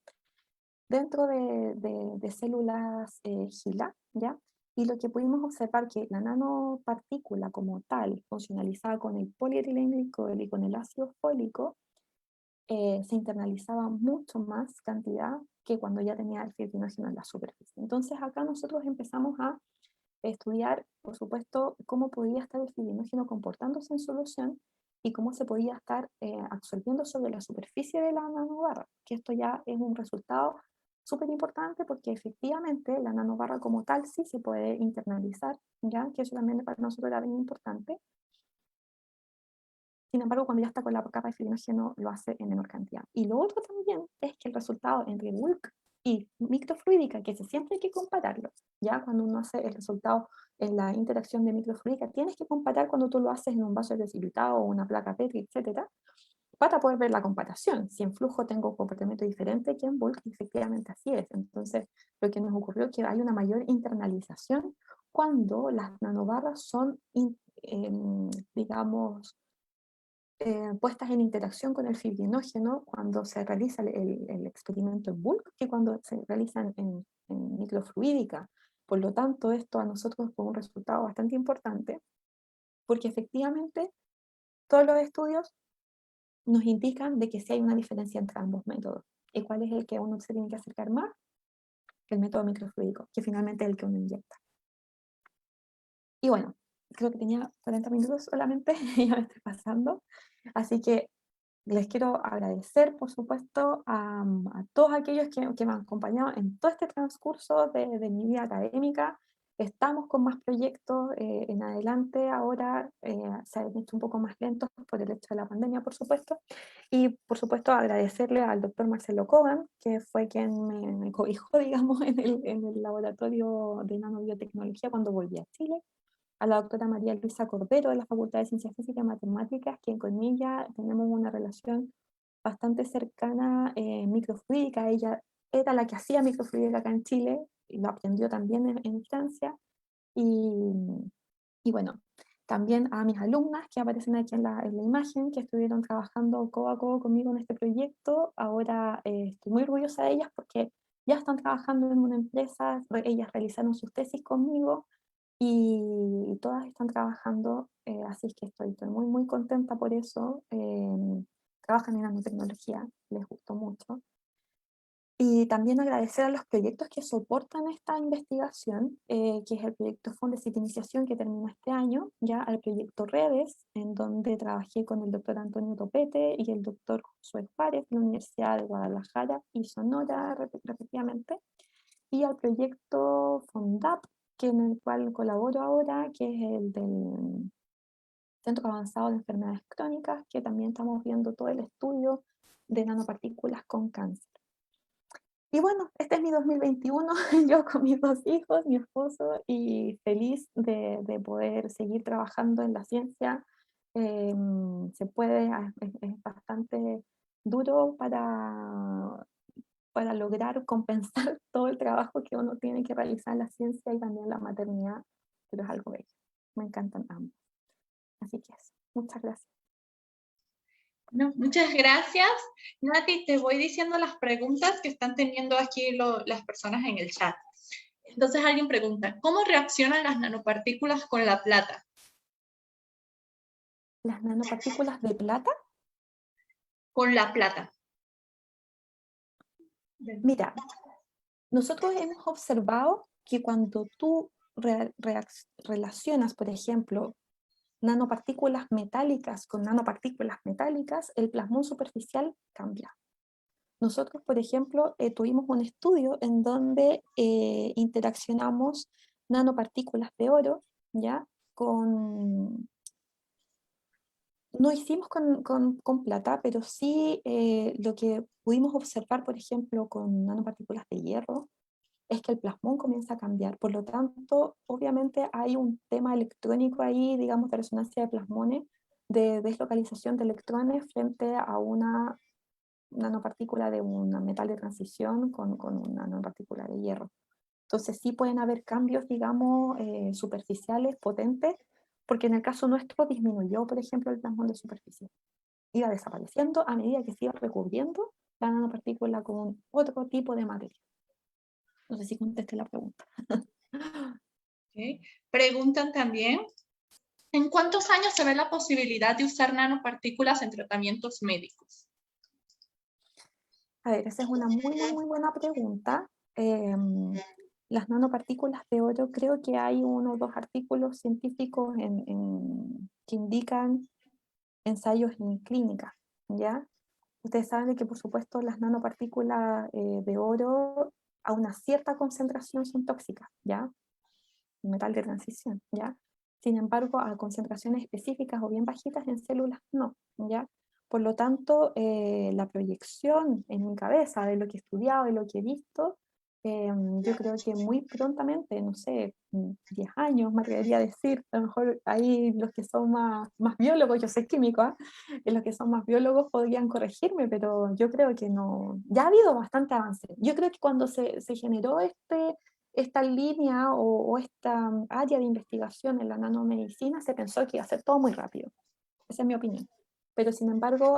dentro de células HeLa, ¿ya? y lo que pudimos observar que la nanopartícula como tal, funcionalizada con el polietilenglicol y con el ácido fólico, se internalizaba mucho más cantidad que cuando ya tenía el fibrinógeno en la superficie. Entonces acá nosotros empezamos a estudiar, por supuesto, cómo podía estar el fibrinógeno comportándose en solución y cómo se podía estar absorbiendo sobre la superficie de la nanobarra, que esto ya es un resultado súper importante porque efectivamente la nanobarra como tal sí se puede internalizar, ¿ya? Que eso también para nosotros era bien importante. Sin embargo, cuando ya está con la capa de fibrinógeno, lo hace en menor cantidad. Y lo otro también es que el resultado entre bulk y microfluídica, que siempre hay que compararlo, ya cuando uno hace el resultado en la interacción de microfluídica, tienes que comparar cuando tú lo haces en un vaso deshidratado o una placa Petri, etcétera, para poder ver la comparación. Si en flujo tengo un comportamiento diferente que en bulk, efectivamente así es. Entonces, lo que nos ocurrió es que hay una mayor internalización cuando las nanobarras son, digamos, puestas en interacción con el fibrinógeno cuando se realiza el experimento en bulk que cuando se realiza en microfluídica. Por lo tanto, esto a nosotros fue un resultado bastante importante, porque efectivamente todos los estudios nos indican de que sí hay una diferencia entre ambos métodos. ¿Y cuál es el que uno se tiene que acercar más? El método microfluídico, que finalmente es el que uno inyecta. Y bueno, creo que tenía 40 minutos solamente, ya me estoy pasando. Así que les quiero agradecer, por supuesto, a todos aquellos que me han acompañado en todo este transcurso de mi vida académica. Estamos con más proyectos en adelante, ahora se han hecho un poco más lentos por el hecho de la pandemia, por supuesto. Y, por supuesto, agradecerle al doctor Marcelo Cogan, que fue quien me cobijó, digamos, en el laboratorio de nanobiotecnología cuando volví a Chile, a la doctora María Luisa Cordero de la Facultad de Ciencias Físicas y Matemáticas, quien con ella tenemos una relación bastante cercana, microfluídica. Ella era la que hacía microfluídica acá en Chile, y lo aprendió también en Francia. Y, y bueno, también a mis alumnas que aparecen aquí en la imagen, que estuvieron trabajando codo a codo conmigo en este proyecto. Ahora estoy muy orgullosa de ellas porque ya están trabajando en una empresa, ellas realizaron sus tesis conmigo y todas están trabajando, así es que estoy muy, muy contenta por eso. Trabajan en nanotecnología, les gustó mucho. Y también agradecer a los proyectos que soportan esta investigación, que es el proyecto Fondesit Iniciación que terminó este año, ya al proyecto Redes, en donde trabajé con el doctor Antonio Topete y el doctor Josué Juárez de la Universidad de Guadalajara y Sonora, respectivamente, y al proyecto FONDAP, que en el cual colaboro ahora, que es el del Centro Avanzado de Enfermedades Crónicas, que también estamos viendo todo el estudio de nanopartículas con cáncer. Y bueno, este es mi 2021, yo con mis dos hijos, mi esposo, y feliz de poder seguir trabajando en la ciencia. Se puede, es bastante duro para lograr compensar todo el trabajo que uno tiene que realizar en la ciencia y también la maternidad, pero es algo bello. Me encantan ambos. Así que eso. Muchas gracias. No, muchas gracias. Nati, te voy diciendo las preguntas que están teniendo aquí las personas en el chat. Entonces alguien pregunta, ¿cómo reaccionan las nanopartículas con la plata? ¿Las nanopartículas de plata? Con la plata. Mira, nosotros hemos observado que cuando tú relacionas, por ejemplo, nanopartículas metálicas con nanopartículas metálicas, el plasmón superficial cambia. Nosotros, por ejemplo, tuvimos un estudio en donde interaccionamos nanopartículas de oro, ¿ya? No hicimos con plata, pero sí lo que pudimos observar, por ejemplo, con nanopartículas de hierro, es que el plasmón comienza a cambiar. Por lo tanto, obviamente hay un tema electrónico ahí, digamos, de resonancia de plasmones, de deslocalización de electrones frente a una nanopartícula de un metal de transición con una nanopartícula de hierro. Entonces sí pueden haber cambios, digamos, superficiales, potentes, porque en el caso nuestro disminuyó, por ejemplo, el plasmón de superficie. Iba desapareciendo a medida que se iba recubriendo la nanopartícula con otro tipo de materia. No sé si contesté la pregunta. Ok. Preguntan también, ¿en cuántos años se ve la posibilidad de usar nanopartículas en tratamientos médicos? A ver, esa es una muy buena pregunta. Las nanopartículas de oro, creo que hay uno o dos artículos científicos que indican ensayos en clínica, ¿ya? Ustedes saben de que, por supuesto, las nanopartículas de oro a una cierta concentración son tóxicas, ¿ya? Metal de transición, ¿ya? Sin embargo, a concentraciones específicas o bien bajitas en células, no, ¿ya? Por lo tanto, la proyección en mi cabeza de lo que he estudiado, de lo que he visto, yo creo que muy prontamente, no sé, 10 años, me atrevería a decir, a lo mejor ahí los que son más biólogos, yo soy químico, ¿eh? Y los que son más biólogos podrían corregirme, pero yo creo que no, ya ha habido bastante avance. Yo creo que cuando se generó esta línea o esta área de investigación en la nanomedicina, se pensó que iba a ser todo muy rápido. Esa es mi opinión. Pero sin embargo,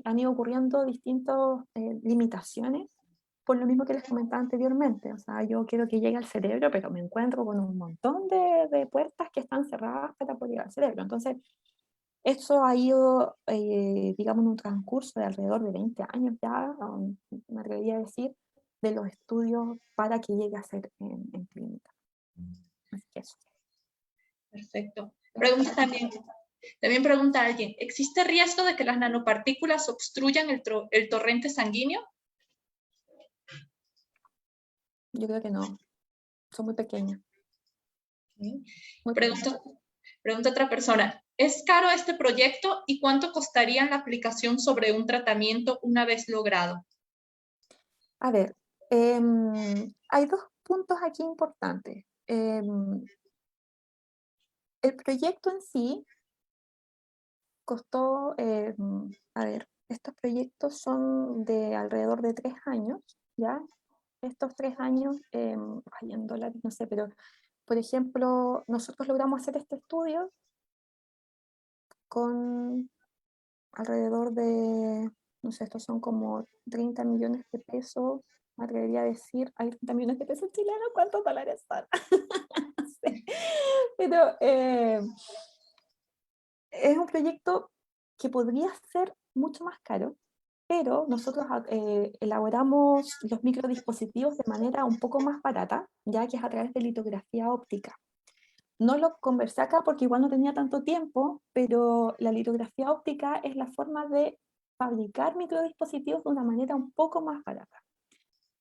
han ido ocurriendo distintas limitaciones, por lo mismo que les comentaba anteriormente. O sea, yo quiero que llegue al cerebro, pero me encuentro con un montón de puertas que están cerradas para poder llegar al cerebro. Entonces, eso ha ido, digamos, en un transcurso de alrededor de 20 años ya, me atrevería a decir, de los estudios para que llegue a ser en clínica. Así que eso. Perfecto. Pregunta también pregunta alguien, ¿existe riesgo de que las nanopartículas obstruyan el torrente sanguíneo? Yo creo que no, son muy pequeñas. Muy pequeñas. Pregunta otra persona, ¿es caro este proyecto y cuánto costaría la aplicación sobre un tratamiento una vez logrado? A ver, hay dos puntos aquí importantes. El proyecto en sí costó, a ver, estos proyectos son de alrededor de 3 años, ¿ya? Estos 3 años, ay, en dólares, no sé, pero por ejemplo, nosotros logramos hacer este estudio con alrededor de, no sé, estos son como 30 millones de pesos, me atrevería a decir, hay 30 millones de pesos chilenos, ¿cuántos dólares son? No sé. Pero es un proyecto que podría ser mucho más caro, pero nosotros elaboramos los microdispositivos de manera un poco más barata, ya que es a través de litografía óptica. No lo conversé acá porque igual no tenía tanto tiempo, pero la litografía óptica es la forma de fabricar microdispositivos de una manera un poco más barata.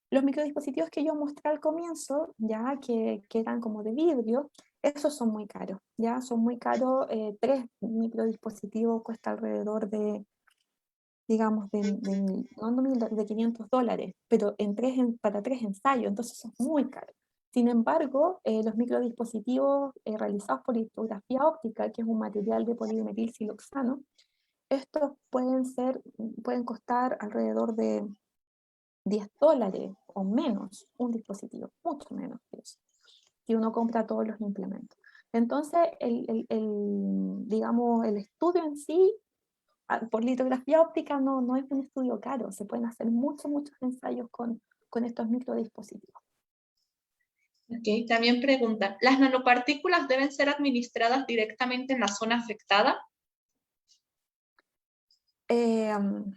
Los microdispositivos que yo mostré al comienzo, ya que eran como de vidrio, esos son muy caros, ya son muy caros. 3 microdispositivos cuesta alrededor de, digamos, de $500, pero para 3 ensayos, entonces son muy caros. Sin embargo, los microdispositivos realizados por litografía óptica, que es un material de polimetilsiloxano, estos pueden costar alrededor de $10 o menos un dispositivo, mucho menos que eso, si uno compra todos los implementos. Entonces, digamos, el estudio en sí, por litografía óptica, no es un estudio caro, se pueden hacer muchos ensayos con estos microdispositivos. Okay. También pregunta, ¿las nanopartículas deben ser administradas directamente en la zona afectada? Eso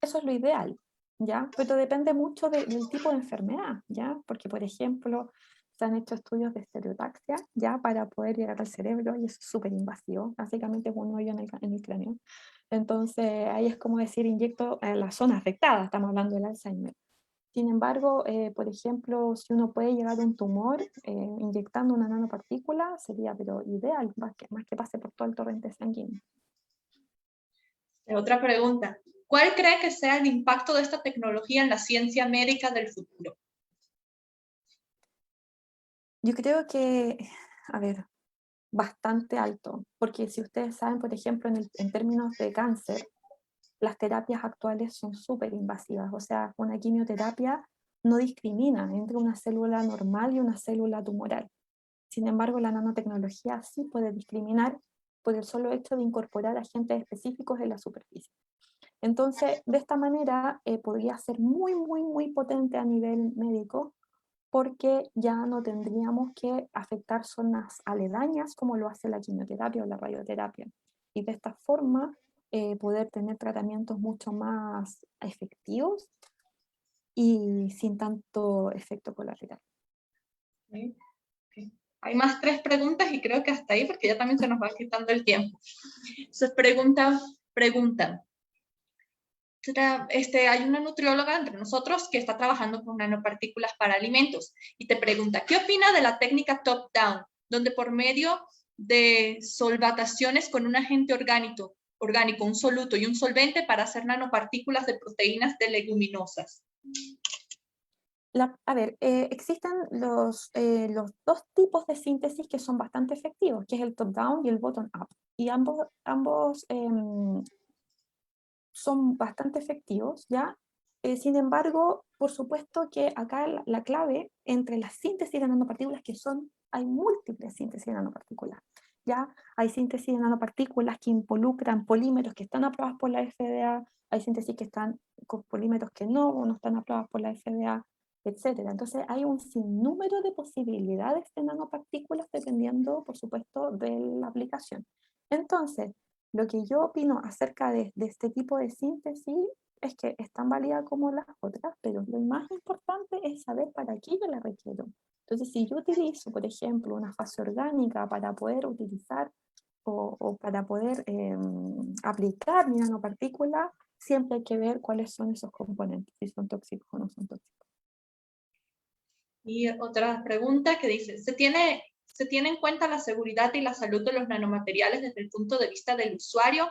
es lo ideal, ¿ya? Pero depende mucho del tipo de enfermedad, ¿ya? Porque, por ejemplo, se han hecho estudios de estereotaxia, ¿ya? Para poder llegar al cerebro y eso es súper invasivo, básicamente es un hoyo en el cráneo. Entonces, ahí es como decir, inyecto a la zona afectada, estamos hablando del Alzheimer. Sin embargo, por ejemplo, si uno puede llegar a un tumor inyectando una nanopartícula, sería pero ideal, más que pase por todo el torrente sanguíneo. Otra pregunta, ¿cuál cree que sea el impacto de esta tecnología en la ciencia médica del futuro? Yo creo que, a ver, bastante alto, porque si ustedes saben, por ejemplo, en términos de cáncer, las terapias actuales son súper invasivas, o sea, una quimioterapia no discrimina entre una célula normal y una célula tumoral. Sin embargo, la nanotecnología sí puede discriminar por el solo hecho de incorporar agentes específicos en la superficie. Entonces, de esta manera podría ser muy potente a nivel médico, porque ya no tendríamos que afectar zonas aledañas como lo hace la quimioterapia o la radioterapia. Y de esta forma poder tener tratamientos mucho más efectivos y sin tanto efecto colateral. Okay. Okay. Hay más 3 preguntas y creo que hasta ahí, porque ya también se nos va quitando el tiempo. Entonces preguntan, hay una nutrióloga entre nosotros que está trabajando con nanopartículas para alimentos y te pregunta, ¿qué opina de la técnica top-down, donde por medio de solvataciones con un agente orgánico, un soluto y un solvente para hacer nanopartículas de proteínas de leguminosas? Existen los 2 tipos de síntesis que son bastante efectivos, que es el top-down y el bottom-up. Y ambos son bastante efectivos, ¿ya? Sin embargo, por supuesto que acá la clave entre las síntesis de nanopartículas hay múltiples síntesis de nanopartículas, ¿ya? Hay síntesis de nanopartículas que involucran polímeros que están aprobados por la FDA, hay síntesis que están con polímeros que no están aprobados por la FDA, etcétera. Entonces hay un sinnúmero de posibilidades de nanopartículas dependiendo, por supuesto, de la aplicación. Entonces, lo que yo opino acerca de este tipo de síntesis es que es tan válida como las otras, pero lo más importante es saber para qué yo la requiero. Entonces, si yo utilizo, por ejemplo, una fase orgánica para poder utilizar o para poder aplicar mi nanopartícula, siempre hay que ver cuáles son esos componentes, si son tóxicos o no son tóxicos. Y otra pregunta que dice, ¿se tiene en cuenta la seguridad y la salud de los nanomateriales desde el punto de vista del usuario?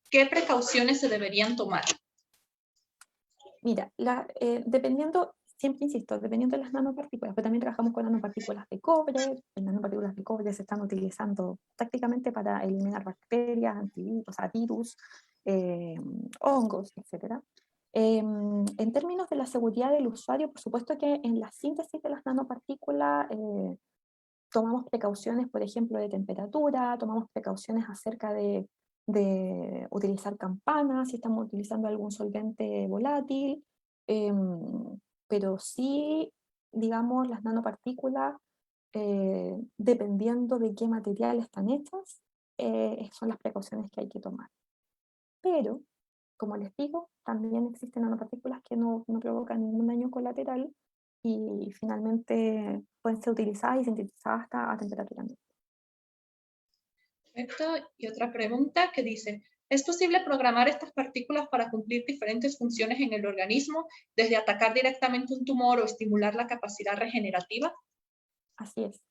¿Qué precauciones se deberían tomar? Mira, siempre insisto, dependiendo de las nanopartículas, pero también trabajamos con nanopartículas de cobre. Las nanopartículas de cobre se están utilizando prácticamente para eliminar bacterias, o sea, virus, hongos, etc. En términos de la seguridad del usuario, por supuesto que en la síntesis de las nanopartículas tomamos precauciones, por ejemplo, de temperatura, tomamos precauciones acerca de utilizar campanas, si estamos utilizando algún solvente volátil, pero sí, digamos, las nanopartículas, dependiendo de qué material están hechas, son las precauciones que hay que tomar. Pero, como les digo, también existen nanopartículas que no provocan ningún daño colateral y finalmente pueden ser utilizadas y sintetizadas hasta a temperatura ambiente. Perfecto. Y otra pregunta que dice, ¿es posible programar estas partículas para cumplir diferentes funciones en el organismo, desde atacar directamente un tumor o estimular la capacidad regenerativa? Así es,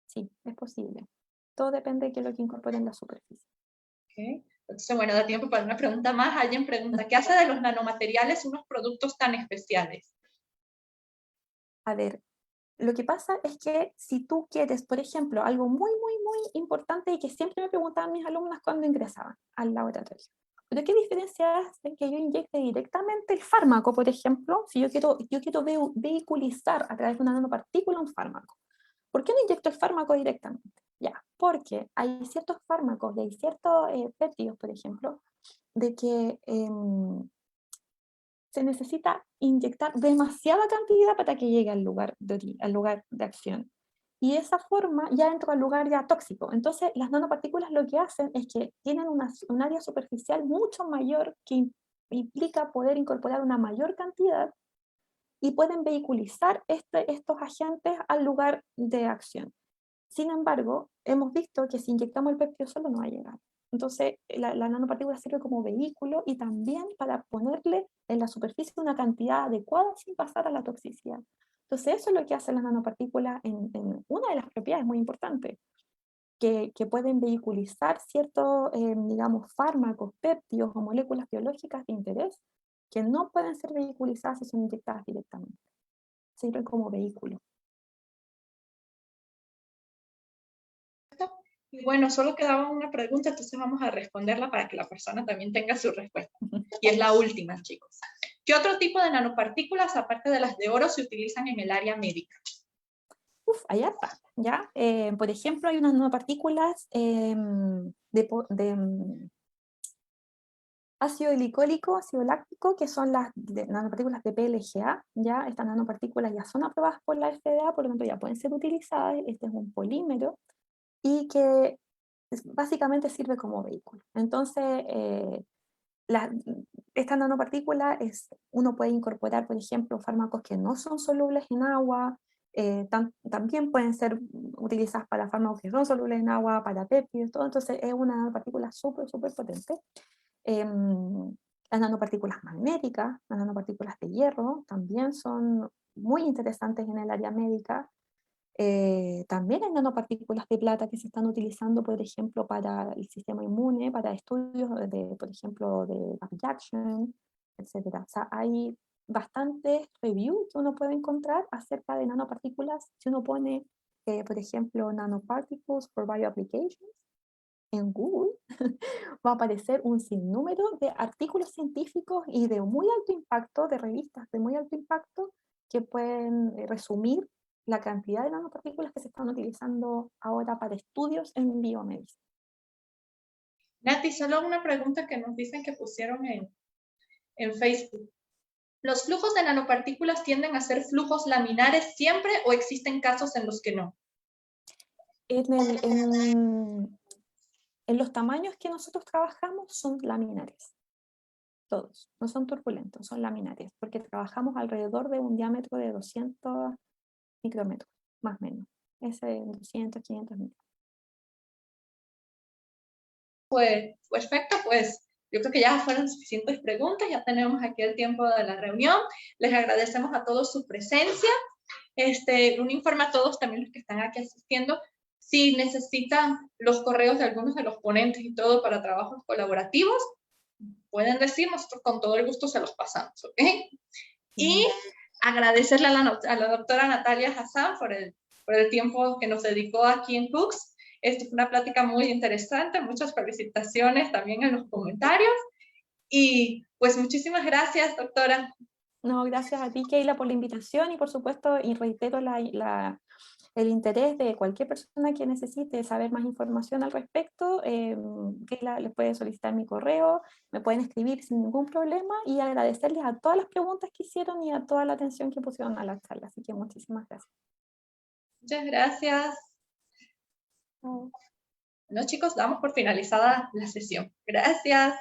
sí, es posible. Todo depende de qué es lo que incorpore en la superficie. Okay. Entonces, bueno, da tiempo para una pregunta más. Alguien pregunta, ¿qué hace de los nanomateriales unos productos tan especiales? A ver, lo que pasa es que si tú quieres, por ejemplo, algo muy, muy, muy importante y que siempre me preguntaban mis alumnas cuando ingresaban al laboratorio. ¿Pero qué diferencia hace que yo inyecte directamente el fármaco, por ejemplo, si yo quiero vehiculizar a través de una nanopartícula un fármaco? ¿Por qué no inyecto el fármaco directamente? Ya, porque hay ciertos fármacos y hay ciertos péptidos, por ejemplo, de que se necesita inyectar demasiada cantidad para que llegue al lugar de acción. Y esa forma ya entra al lugar ya tóxico. Entonces, las nanopartículas lo que hacen es que tienen un área superficial mucho mayor que implica poder incorporar una mayor cantidad y pueden vehiculizar estos agentes al lugar de acción. Sin embargo, hemos visto que si inyectamos el péptido solo no va a llegar. Entonces, la nanopartícula sirve como vehículo y también para ponerle en la superficie una cantidad adecuada sin pasar a la toxicidad. Entonces, eso es lo que hacen las nanopartículas en una de las propiedades muy importantes, que pueden vehiculizar ciertos, digamos, fármacos, péptidos o moléculas biológicas de interés que no pueden ser vehiculizadas si son inyectadas directamente. Sirven como vehículo. Y bueno, solo quedaba una pregunta, entonces vamos a responderla para que la persona también tenga su respuesta. Y es la última, chicos. ¿Qué otro tipo de nanopartículas, aparte de las de oro, se utilizan en el área médica? Hay harta, ¿ya? Por ejemplo, hay unas nanopartículas Ácido glicólico, ácido láctico, que son las nanopartículas de PLGA, ya estas nanopartículas ya son aprobadas por la FDA, por lo tanto ya pueden ser utilizadas. Este es un polímero y que básicamente sirve como vehículo. Entonces, esta nanopartícula uno puede incorporar, por ejemplo, fármacos que no son solubles en agua, también pueden ser utilizadas para fármacos que son solubles en agua, para péptidos, todo. Entonces es una nanopartícula súper, súper potente. Las nanopartículas magnéticas, las nanopartículas de hierro, también son muy interesantes en el área médica. También hay nanopartículas de plata que se están utilizando, por ejemplo, para el sistema inmune, para estudios de, por ejemplo, de Jackson, etc. O sea, hay bastantes reviews que uno puede encontrar acerca de nanopartículas. Si uno pone, por ejemplo, nanoparticles for bioapplications en Google, va a aparecer un sinnúmero de artículos científicos y de muy alto impacto, de revistas de muy alto impacto, que pueden resumir la cantidad de nanopartículas que se están utilizando ahora para estudios en biomedicina. Nati, solo una pregunta que nos dicen que pusieron en Facebook. ¿Los flujos de nanopartículas tienden a ser flujos laminares siempre o existen casos en los que no? En los tamaños que nosotros trabajamos son laminares, todos, no son turbulentos, son laminares, porque trabajamos alrededor de un diámetro de 200 micrómetros, más o menos, ese 200, 500 micrómetros. Pues, perfecto, pues yo creo que ya fueron suficientes preguntas, ya tenemos aquí el tiempo de la reunión. Les agradecemos a todos su presencia. Un informe a todos, también los que están aquí asistiendo. Si necesitan los correos de algunos de los ponentes y todo para trabajos colaborativos, pueden decir, nosotros con todo el gusto se los pasamos, ¿ok? Y agradecerle a la doctora Natalia Hassan por el tiempo que nos dedicó aquí en Hooks. Esto fue una plática muy interesante, muchas felicitaciones también en los comentarios. Y pues muchísimas gracias, doctora. No, gracias a ti, Keila, por la invitación y por supuesto, y reitero el interés de cualquier persona que necesite saber más información al respecto. Keila les puede solicitar mi correo, me pueden escribir sin ningún problema y agradecerles a todas las preguntas que hicieron y a toda la atención que pusieron a la charla. Así que muchísimas gracias. Muchas gracias. Bueno, chicos, damos por finalizada la sesión. Gracias.